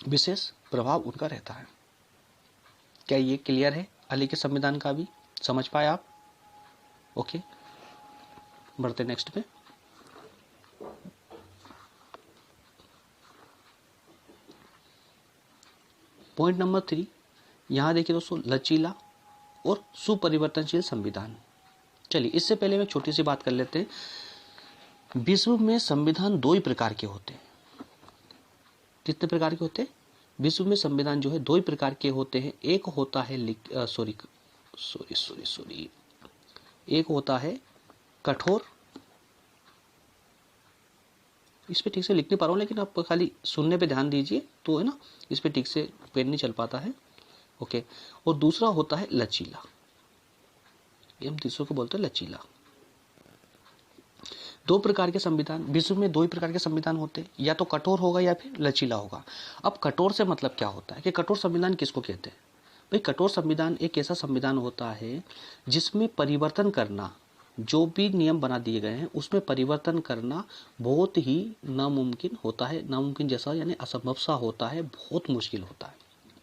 विशेष प्रभाव उनका रहता है। क्या ये क्लियर है? अलिखित संविधान का भी समझ पाए आप? ओके, बढ़ते नेक्स्ट पे। पॉइंट नंबर 3, यहाँ देखिए दोस्तों, लचीला और सुपरिवर्तनशील संविधान। चलिए इससे पहले मैं छोटी सी बात कर लेते हैं। विश्व में संविधान 2 ही प्रकार के होते हैं। कितने प्रकार के होते हैं? विश्व में संविधान जो है 2 ही प्रकार के होते हैं। एक होता है एक होता है कठोर, इस पे ठीक से लिख नहीं पा रहा हूँ लेकिन आप खाली सुनने पे ध्यान दीजिए तो है ना, इस पे ठीक से पेन नहीं चल पाता है। ओके, और दूसरा होता है लचीला, ये हम तीसरे को बोलते हैं लचीला। 2 प्रकार के संविधान, विश्व में 2 ही प्रकार के संविधान होते हैं, या तो कठोर होगा या फिर लचीला होगा। अब कठोर से मतलब क्या होता है कि कठोर संविधान किसको कहते हैं? भाई कठोर संविधान एक ऐसा संविधान होता है जिसमें परिवर्तन करना, जो भी नियम बना दिए गए हैं उसमें परिवर्तन करना बहुत ही नामुमकिन होता है, नामुमकिन जैसा यानी असंभव सा होता है, बहुत मुश्किल होता है,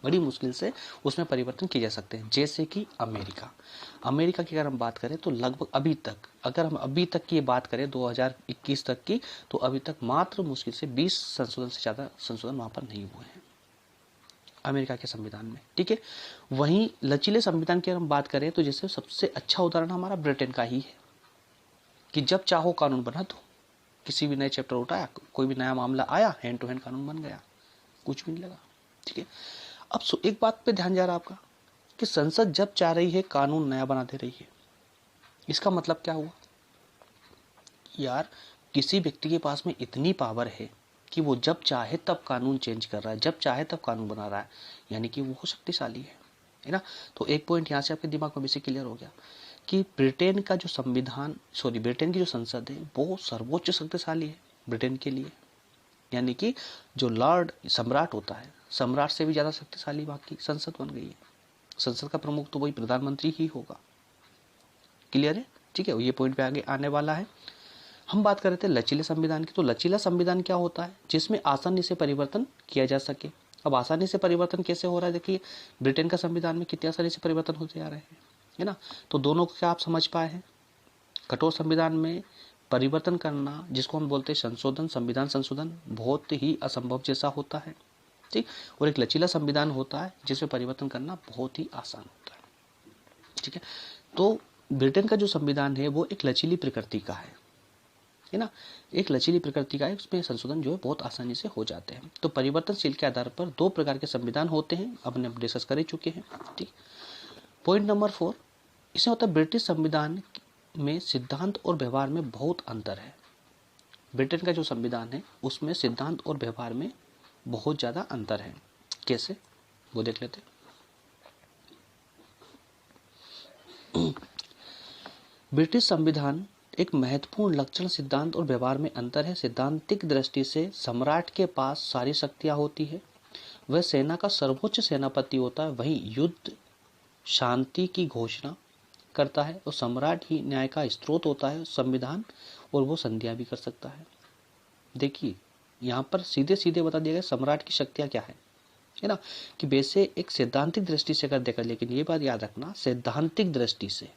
बड़ी मुश्किल से उसमें परिवर्तन किए जा सकते हैं। जैसे कि अमेरिका की अगर हम बात करें तो लगभग अभी तक, अगर हम अभी तक की बात करें 2021 तक की, तो अभी तक मात्र मुश्किल से 20 संशोधन से ज़्यादा संशोधन वहाँ पर नहीं हुए हैं अमेरिका के संविधान में। ठीक है, वहीं लचीले संविधान की अगर हम बात करें तो जैसे सबसे अच्छा उदाहरण हमारा ब्रिटेन का ही है कि जब चाहो कानून बना दो, किसी भी नए चैप्टर उठाया, कोई भी नया मामला आया, हैंड टू हैंड कानून बन गया, कुछ भी नहीं लगा। ठीक है, अब एक बात पे ध्यान जा रहा है आपका कि संसद जब चाह रही है कानून नया बना दे रही है, इसका मतलब क्या हुआ यार, किसी व्यक्ति के पास में इतनी पावर है कि वो जब चाहे तब कानून चेंज कर रहा है, जब चाहे तब कानून बना रहा है, यानी कि वो शक्तिशाली है ना। तो एक पॉइंट यहाँ से आपके दिमाग में बेसिक क्लियर हो गया कि ब्रिटेन का जो संविधान, ब्रिटेन की जो संसद है वो सर्वोच्च शक्तिशाली है ब्रिटेन के लिए, यानी कि जो लॉर्ड सम्राट होता है, सम्राट से भी ज़्यादा शक्तिशाली वहाँ की संसद बन गई है। संसद का प्रमुख तो वही प्रधानमंत्री ही होगा। क्लियर है? ठीक है, ये पॉइंट पे आगे आने वाला है। हम बात कर रहे थे लचीले संविधान की, तो लचीला संविधान क्या होता है? जिसमें आसानी से परिवर्तन किया जा सके। अब आसानी से परिवर्तन कैसे हो रहा है? देखिए ब्रिटेन का संविधान में कितनी आसानी से परिवर्तन होते जा रहे हैं, है ना। तो दोनों को क्या आप समझ पाए हैं? कठोर संविधान में परिवर्तन करना, जिसको हम बोलते हैं संशोधन, संविधान संशोधन, बहुत ही असंभव जैसा होता है। ठीक, और एक लचीला संविधान होता है जिसमें परिवर्तन करना बहुत ही आसान होता है। ठीक है, तो ब्रिटेन का जो संविधान है वो एक लचीली प्रकृति का है ना, एक लचीली प्रकृति का है, उसमें संशोधन जो है बहुत आसानी से हो जाते हैं। तो परिवर्तनशील के आधार पर 2 प्रकार के संविधान होते हैं, अपने डिस्कस कर ही चुके हैं। ठीक, पॉइंट नंबर 4, इसमें होता है ब्रिटिश संविधान में सिद्धांत और व्यवहार में बहुत अंतर है। ब्रिटेन का जो संविधान है उसमें सिद्धांत और व्यवहार में बहुत ज़्यादा अंतर है। कैसे, वो देख लेते हैं। ब्रिटिश संविधान एक महत्वपूर्ण लक्षण सिद्धांत और व्यवहार में अंतर है। सिद्धांतिक दृष्टि से सम्राट के पास सारी शक्तियां होती है, वह सेना का सर्वोच्च सेनापति होता है, वहीं युद्ध शांति की घोषणा करता है और सम्राट ही न्याय का स्रोत होता है संविधान, और वो संधियां भी कर सकता है। देखिए यहाँ पर सीधे सीधे बता दिया गया सम्राट की शक्तियां क्या है ना, कि वैसे एक सैद्धांतिक दृष्टि से अगर देखा, लेकिन ये बात याद रखना, सैद्धांतिक दृष्टि से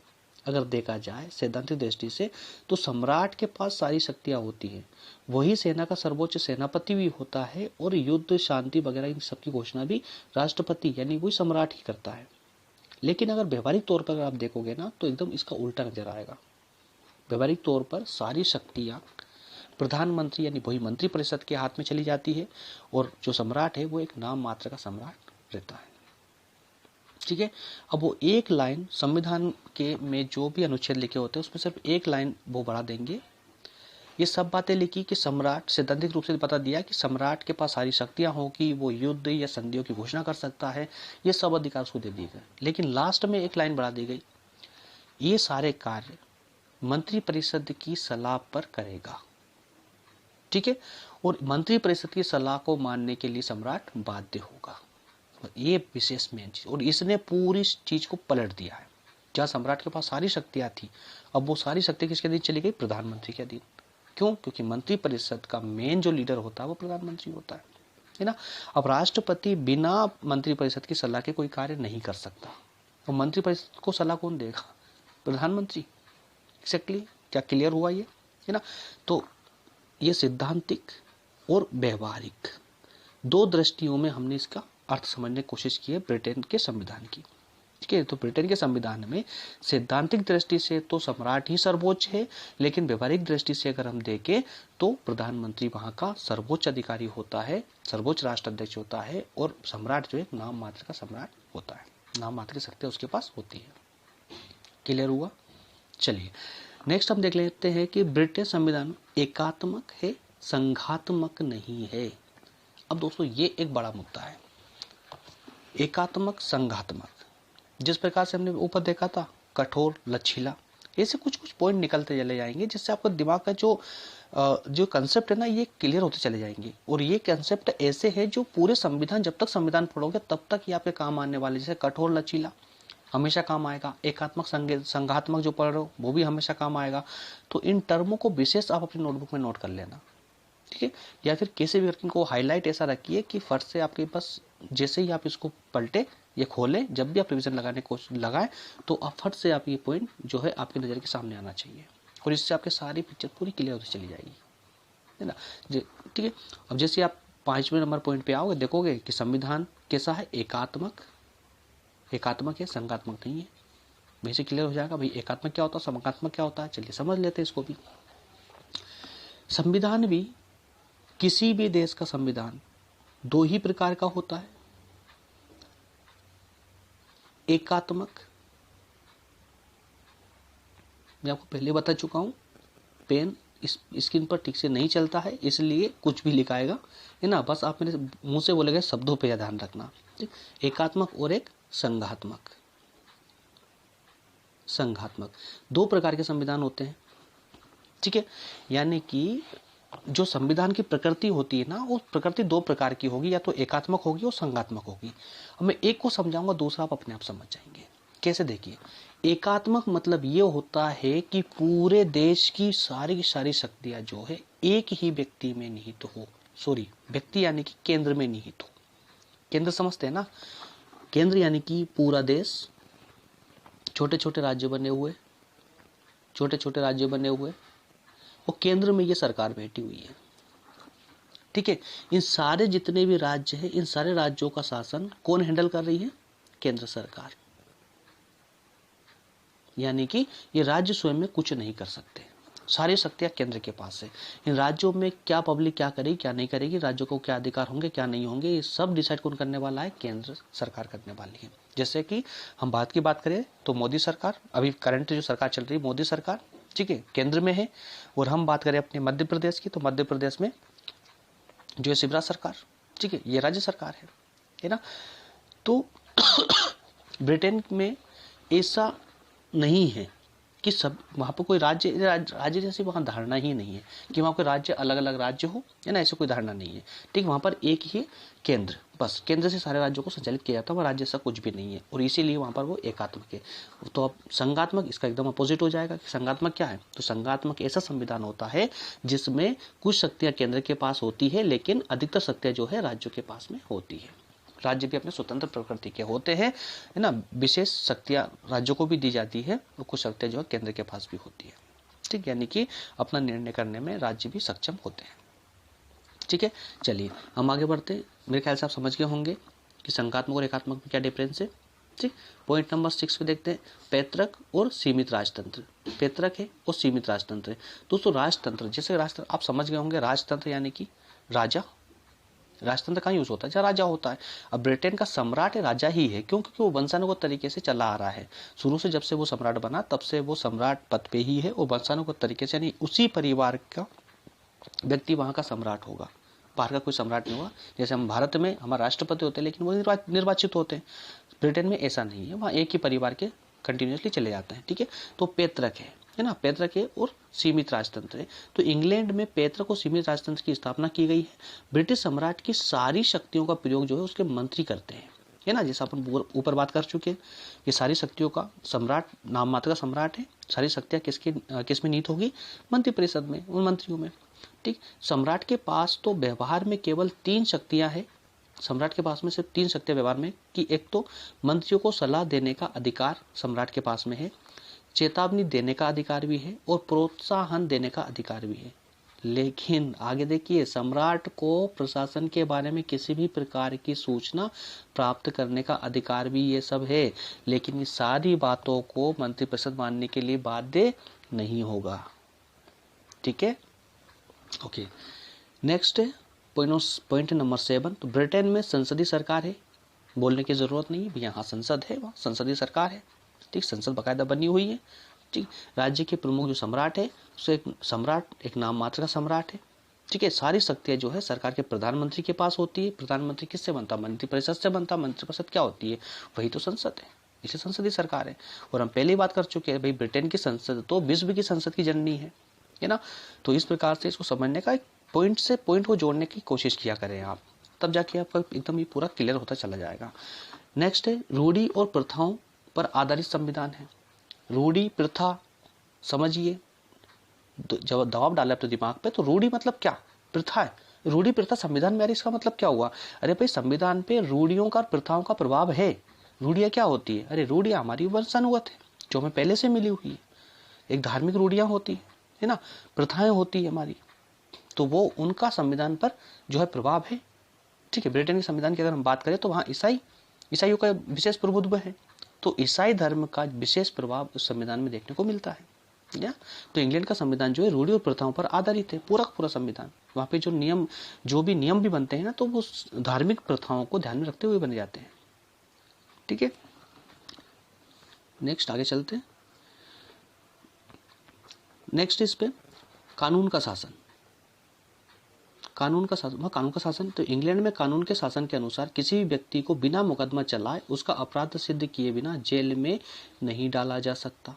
अगर देखा जाए, सैद्धांतिक दृष्टि से, तो सम्राट के पास सारी शक्तियां होती हैं, वही सेना का सर्वोच्च सेनापति भी होता है, और युद्ध शांति वगैरह इन सबकी घोषणा भी राष्ट्रपति यानी वही सम्राट ही करता है। लेकिन अगर व्यवहारिक तौर पर आप देखोगे ना तो एकदम इसका उल्टा नजर आएगा। व्यवहारिक तौर पर सारी शक्तियां प्रधानमंत्री यानी वही मंत्री परिषद के हाथ में चली जाती है, और जो सम्राट है वो एक नाम मात्र का सम्राट रहता है। ठीक है, अब वो एक लाइन संविधान के में जो भी अनुच्छेद लिखे होते हैं उसमें सिर्फ एक लाइन वो बढ़ा देंगे, ये सब बातें लिखी कि सम्राट, सैद्धांतिक रूप से बता दिया कि सम्राट के पास सारी शक्तियां होगी, वो युद्ध या संधियों की घोषणा कर सकता है, ये सब अधिकार उसको दे दिए गए। लेकिन लास्ट में एक लाइन बढ़ा दी गई, ये सारे कार्य मंत्री परिषद की सलाह पर करेगा। ठीक है, और मंत्री परिषद की सलाह को मानने के लिए सम्राट बाध्य होगा। ये विशेष मेन चीज, और इसने पूरी चीज को पलट दिया है। जहां सम्राट के पास सारी शक्तियां थी, अब वो सारी शक्ति किसके अधीन चली गई? प्रधानमंत्री के अधीन। क्यों? क्योंकि मंत्री परिषद का मेन जो लीडर होता है वो प्रधानमंत्री होता है ना। अब राष्ट्रपति बिना मंत्री परिषद की सलाह के कोई कार्य नहीं कर सकता, और मंत्री परिषद को सलाह कौन देगा? प्रधानमंत्री। एक्जैक्टली, क्या क्लियर हुआ ये, है ना। तो ये सिद्धांतिक और व्यवहारिक 2 दृष्टियों में हमने इसका अर्थ समझने की कोशिश की है ब्रिटेन के संविधान की। ठीक है, तो ब्रिटेन के संविधान में सैद्धांतिक दृष्टि से तो सम्राट ही सर्वोच्च है, लेकिन व्यवहारिक दृष्टि से अगर हम देखें तो प्रधानमंत्री वहां का सर्वोच्च अधिकारी होता है, सर्वोच्च राष्ट्राध्यक्ष होता है, और सम्राट जो है नाम मात्र का सम्राट होता है, नाम मात्र की शक्ति उसके पास होती है। क्लियर हुआ? चलिए नेक्स्ट हम देख लेते हैं कि ब्रिटिश संविधान एकात्मक है, संघात्मक नहीं है। अब दोस्तों ये एक बड़ा मुद्दा है, एकात्मक संघात्मक। जिस प्रकार से हमने ऊपर देखा था कठोर लचीला, ऐसे कुछ कुछ पॉइंट निकलते चले जाएंगे जिससे आपका दिमाग का जो कंसेप्ट है ना ये क्लियर होते चले जाएंगे। और ये कंसेप्ट ऐसे है जो पूरे संविधान, जब तक संविधान पढ़ोगे तब तक ये आपके काम आने वाले। जैसे कठोर लचीला हमेशा काम आएगा, एकात्मक संघात्मक जो पढ़ रहे हो वो भी हमेशा काम आएगा। तो इन टर्मों को विशेष आप अपनी नोटबुक में नोट कर लेना, ठीक है, या फिर किसी भी इनको हाईलाइट ऐसा रखिए कि फट से आपके पास जैसे ही आप इसको पलटे ये खोलें, जब भी आप रिविजन लगाने को लगाएं तो आप फट से आप ये पॉइंट जो है आपकी नज़र के सामने आना चाहिए, और इससे आपके सारी पिक्चर पूरी क्लियर होती चली जाएगी, है ना। ठीक है, अब जैसे आप 5वें नंबर पॉइंट पे आओगे, देखोगे कि संविधान कैसा है, एकात्मक है, संघात्मक नहीं है। बेसिक क्लियर हो जाएगा भाई एकात्मक क्या होता है, संघात्मक क्या होता है। चलिए समझ लेते हैं इसको भी। संविधान भी, किसी भी देश का संविधान 2 ही प्रकार का होता है, एकात्मक, मैं आपको पहले बता चुका हूं, पेन स्क्रीन पर ठीक से नहीं चलता है इसलिए कुछ भी लिखाएगा, है ना, बस आप मेरे मुंह से बोले गए शब्दों पे ध्यान रखना। ठीक, एकात्मक और एक संघात्मक। 2 प्रकार के संविधान होते हैं, ठीक है, यानी कि जो संविधान की प्रकृति होती है ना, वो प्रकृति 2 प्रकार की होगी, या तो एकात्मक होगी और संघात्मक होगी। अब मैं एक को समझाऊंगा, दूसरा आप अपने आप समझ जाएंगे। कैसे, देखिए, एकात्मक मतलब ये होता है कि पूरे देश की सारी शक्तियां जो है एक ही व्यक्ति में निहित हो। सॉरी, व्यक्ति यानी कि केंद्र में निहित हो। केंद्र समझते हैं ना, केंद्र यानी कि पूरा देश, छोटे छोटे राज्य बने हुए, और केंद्र में ये सरकार बैठी हुई है। ठीक है, इन सारे जितने भी राज्य हैं, इन सारे राज्यों का शासन कौन हैंडल कर रही है, केंद्र सरकार। यानी कि ये राज्य स्वयं में कुछ नहीं कर सकते, सारी शक्तियां केंद्र के पास है। इन राज्यों में क्या पब्लिक क्या करेगी क्या नहीं करेगी, राज्यों को क्या अधिकार होंगे क्या नहीं होंगे, ये सब डिसाइड कौन करने वाला है, केंद्र सरकार करने वाली है। जैसे कि हम भारत की बात करें तो मोदी सरकार, अभी करंट जो सरकार चल रही है मोदी सरकार, ठीक है, केंद्र में है। और हम बात करें अपने मध्य प्रदेश की, तो मध्य प्रदेश में जो है शिवराज सरकार, ठीक है, ये राज्य सरकार है ना। तो ब्रिटेन में ऐसा नहीं है कि सब वहाँ पर कोई राज्य जैसी वहाँ धारणा ही नहीं है कि वहाँ कोई राज्य अलग अलग राज्य हो, है ना, ऐसी कोई धारणा नहीं है। ठीक, वहाँ पर एक ही केंद्र, बस केंद्र से सारे राज्यों को संचालित किया जाता है, वहाँ राज्य ऐसा कुछ भी नहीं है, और इसीलिए वहाँ पर वो एकात्मक है। तो अब संघात्मक इसका एकदम अपोजिट हो जाएगा कि संघात्मक क्या है, तो संघात्मक ऐसा संविधान होता है जिसमें कुछ शक्तियाँ केंद्र के पास होती है, लेकिन अधिकतर शक्तियाँ जो है राज्यों के पास में होती है। राज्य भी अपने स्वतंत्र प्रकृति के होते हैं, है ना, विशेष शक्तियां राज्यों को भी दी जाती है, और कुछ शक्तियां जो है केंद्र के पास भी होती है। ठीक, यानी कि अपना निर्णय करने में राज्य भी सक्षम होते हैं। ठीक है, चलिए हम आगे बढ़ते हैं। मेरे ख्याल से आप समझ गए होंगे कि संघात्मक और एकात्मक में क्या डिफरेंस है। ठीक, पॉइंट नंबर 6 पे देखते हैं, पैतृक और सीमित राजतंत्र। पैतृक है और सीमित राजतंत्र है। दोस्तों राजतंत्र, जैसे राजतंत्र आप समझ गए होंगे, राजतंत्र यानी कि राजा, राजतंत्र कहाँ यूज होता है, जहाँ राजा होता है। अब ब्रिटेन का सम्राट राजा ही है, क्यों, क्योंकि वो वंशानुगत तरीके से चला आ रहा है शुरू से, जब से वो सम्राट बना तब से वो सम्राट पद पे ही है, और वंशानुगत तरीके से, यानी उसी परिवार का व्यक्ति वहाँ का सम्राट होगा, बाहर का कोई सम्राट नहीं होगा। जैसे हम भारत में हमारे राष्ट्रपति होते हैं लेकिन वो निर्वाचित होते हैं, ब्रिटेन में ऐसा नहीं है, वहाँ एक ही परिवार के कंटिन्यूसली चले जाते हैं। ठीक है, तो पैतृक है ना, पैतृक है और सीमित राजतंत्र है। तो इंग्लैंड में पैतृक और सीमित राजतंत्र की स्थापना की गई है। ब्रिटिश सम्राट की सारी शक्तियों का प्रयोग जो है उसके मंत्री करते हैं, है ना, जैसा अपन ऊपर बात कर चुके हैं कि सारी शक्तियों का सम्राट नाम मात्र का सम्राट है, सारी शक्तियां किस में नीत होगी, मंत्रिपरिषद में, उन मंत्रियों में। ठीक, सम्राट के पास तो व्यवहार में केवल 3 शक्तियां हैं, सम्राट के पास में सिर्फ 3 शक्तियां व्यवहार में, कि एक तो मंत्रियों को सलाह देने का अधिकार सम्राट के पास में है, चेतावनी देने का अधिकार भी है, और प्रोत्साहन देने का अधिकार भी है। लेकिन आगे देखिए, सम्राट को प्रशासन के बारे में किसी भी प्रकार की सूचना प्राप्त करने का अधिकार भी ये सब है, लेकिन ये सारी बातों को मंत्रिपरिषद मानने के लिए बाध्य नहीं होगा। ठीक है, ओके। नेक्स्ट है पॉइंट नंबर 7। तो ब्रिटेन में संसदीय सरकार है, बोलने की जरूरत नहीं है, यहाँ संसद है, वहाँ संसदीय सरकार है। ठीक, संसद बाकायदा बनी हुई है। ठीक, राज्य के प्रमुख जो सम्राट है, उसे सम्राट एक नाम मात्र का सम्राट है। ठीक है, सारी शक्तियां जो है सरकार के प्रधानमंत्री के पास होती है। प्रधानमंत्री किससे बनता? मंत्रिपरिषद से बनता। मंत्रिपरिषद क्या होती है? वही तो संसद है, इसे संसदीय सरकार है। और हम पहले ही बात कर चुके हैं भाई, ब्रिटेन की संसद तो विश्व की संसद की जननी है ना। तो इस प्रकार से इसको समझने का, एक पॉइंट से पॉइंट को जोड़ने की कोशिश किया करें आप, तब जाके आपका एकदम ये पूरा क्लियर होता चला जाएगा। नेक्स्ट है रूढ़ी और प्रथाओं पर आधारित संविधान है। रूढ़ी प्रथा समझिए, जब दबाव डाला अपने दिमाग पे, तो रूढ़ी मतलब क्या? प्रथा है। रूढ़ी प्रथा संविधान में आ रही, इसका मतलब क्या हुआ? अरे भाई, संविधान पे रूढ़ियों का, प्रथाओं का प्रभाव है। रूढ़ियां क्या होती है? अरे रूढ़ियां हमारी वंशानुगत है, जो हमें पहले से मिली हुई है। एक धार्मिक रूढ़ियां होती है ना, प्रथाएं होती है हमारी, तो वो उनका संविधान पर जो है प्रभाव है। ठीक है, ब्रिटेन के संविधान की अगर हम बात करें तो वहाँ ईसाइयों का विशेष प्रभुत्व है, तो ईसाई धर्म का विशेष प्रभाव उस संविधान में देखने को मिलता है। या तो इंग्लैंड का संविधान जो है रूढ़ी और प्रथाओं पर आधारित है, पूरा संविधान। वहाँ पे जो भी नियम भी बनते हैं ना, तो वो धार्मिक प्रथाओं को ध्यान में रखते हुए बने जाते हैं। ठीक है, नेक्स्ट आगे चलते हैं। नेक्स्ट इस पे कानून का शासन। कानून का शासन तो इंग्लैंड में कानून के शासन के अनुसार किसी भी व्यक्ति को बिना मुकदमा चलाए उसका अपराध सिद्ध किए बिना जेल में नहीं डाला जा सकता।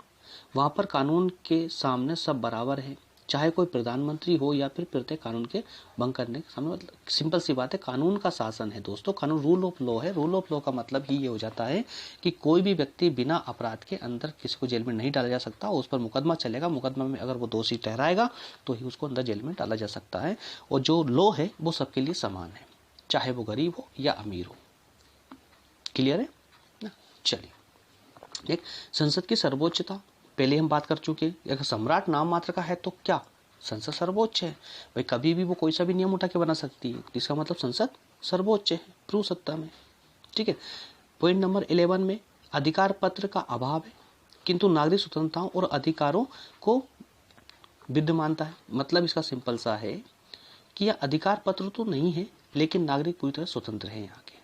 वहां पर कानून के सामने सब बराबर है, चाहे कोई प्रधानमंत्री हो या फिर प्रत्येक कानून के भंग करने के सामने। मतलब सिंपल सी बात है, कानून का शासन है दोस्तों। कानून रूल ऑफ लॉ है। रूल ऑफ लॉ का मतलब ही ये हो जाता है कि कोई भी व्यक्ति बिना अपराध के अंदर किसी को जेल में नहीं डाला जा सकता। उस पर मुकदमा चलेगा, मुकदमा में अगर वो दोषी ठहराएगा तो ही उसको अंदर जेल में डाला जा सकता है। और जो लॉ है वो सबके लिए समान है, चाहे वो गरीब हो या अमीर हो। क्लियर है ना? चलिए, एक संसद की सर्वोच्चता पहले हम बात कर चुके हैं। अगर सम्राट नाम मात्र का है तो क्या संसद सर्वोच्च है? भाई कभी भी वो कोई सा भी नियम उठा के बना सकती है, इसका मतलब संसद सर्वोच्च है पूर्ण सत्ता में। ठीक है, पॉइंट नंबर 11 में अधिकार पत्र का अभाव है, किंतु नागरिक स्वतंत्रताओं और अधिकारों को विद्यमानता है। मतलब इसका सिंपल सा है कि यह अधिकार पत्र तो नहीं है, लेकिन नागरिक पूरी तरह स्वतंत्र है यहाँ के।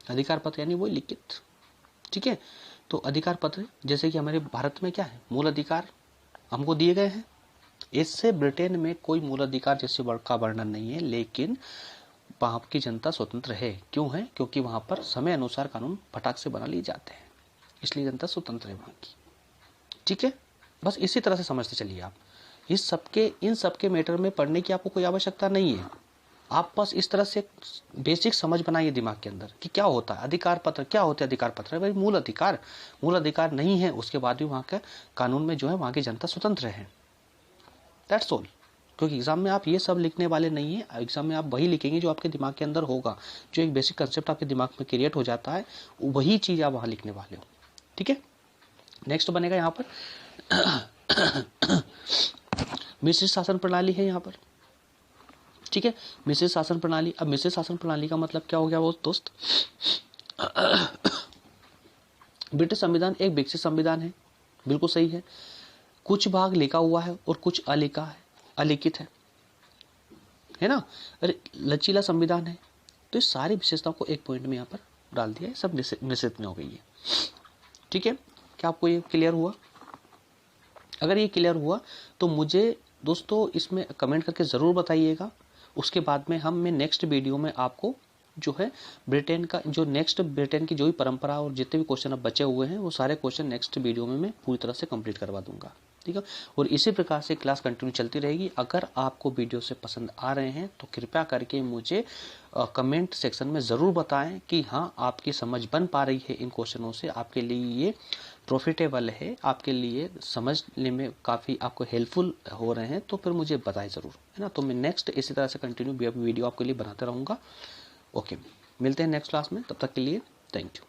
अधिकार पत्र यानी वो लिखित। ठीक है, तो अधिकार पत्र जैसे कि हमारे भारत में क्या है, मूल अधिकार हमको दिए गए हैं। इससे ब्रिटेन में कोई मूल अधिकार जैसे का वर्णन नहीं है, लेकिन वहां की जनता स्वतंत्र है। क्यों है? क्योंकि वहां पर समय अनुसार कानून फटाक से बना लिए जाते हैं, इसलिए जनता स्वतंत्र है वहां की। ठीक है, बस इसी तरह से समझते चलिए आप। इन सबके मैटर में पढ़ने की आपको कोई आवश्यकता नहीं है। आप बस इस तरह से बेसिक समझ बनाइए दिमाग के अंदर कि क्या होता है अधिकार पत्र, क्या होते हैं अधिकार पत्र। भाई मूल अधिकार नहीं है, उसके बाद भी वहां के कानून में जो है वहां की जनता स्वतंत्र है। That's all. क्योंकि एग्जाम में आप ये सब लिखने वाले नहीं है, एग्जाम में आप वही लिखेंगे जो आपके दिमाग के अंदर होगा। जो एक बेसिक कंसेप्ट आपके दिमाग में क्रिएट हो जाता है, वही चीज आप वहां लिखने वाले हो। ठीक है, नेक्स्ट बनेगा यहाँ पर मिश्रित शासन प्रणाली है यहाँ पर। ठीक है, मिश्रित शासन प्रणाली। अब मिश्रित शासन प्रणाली का मतलब क्या हो गया वो दोस्त? ब्रिटिश संविधान एक विकसित संविधान है, बिल्कुल सही है। कुछ भाग लिखा हुआ है और कुछ अलिखित है ना। अरे लचीला संविधान है। तो इस सारी विशेषताओं को एक पॉइंट में यहाँ पर डाल दिया है, सब निश्चित में हो गई है। ठीक है, क्या आपको ये क्लियर हुआ? अगर ये क्लियर हुआ तो मुझे दोस्तों इसमें कमेंट करके जरूर बताइएगा। उसके बाद में मैं नेक्स्ट वीडियो में आपको जो है ब्रिटेन की जो भी परंपरा और जितने भी क्वेश्चन अब बचे हुए हैं वो सारे क्वेश्चन नेक्स्ट वीडियो में मैं पूरी तरह से कंप्लीट करवा दूंगा। ठीक है, और इसी प्रकार से क्लास कंटिन्यू चलती रहेगी। अगर आपको वीडियो से पसंद आ रहे हैं तो कृपया करके मुझे कमेंट सेक्शन में ज़रूर बताएं कि हाँ आपकी समझ बन पा रही है इन क्वेश्चनों से, आपके लिए ये प्रॉफिटेबल है, आपके लिए समझने में काफ़ी आपको हेल्पफुल हो रहे हैं, तो फिर मुझे बताएं ज़रूर, है ना। तो मैं नेक्स्ट इसी तरह से कंटिन्यू वीडियो आपके लिए बनाते रहूँगा। ओके, मिलते हैं नेक्स्ट क्लास में, तब तक के लिए थैंक यू।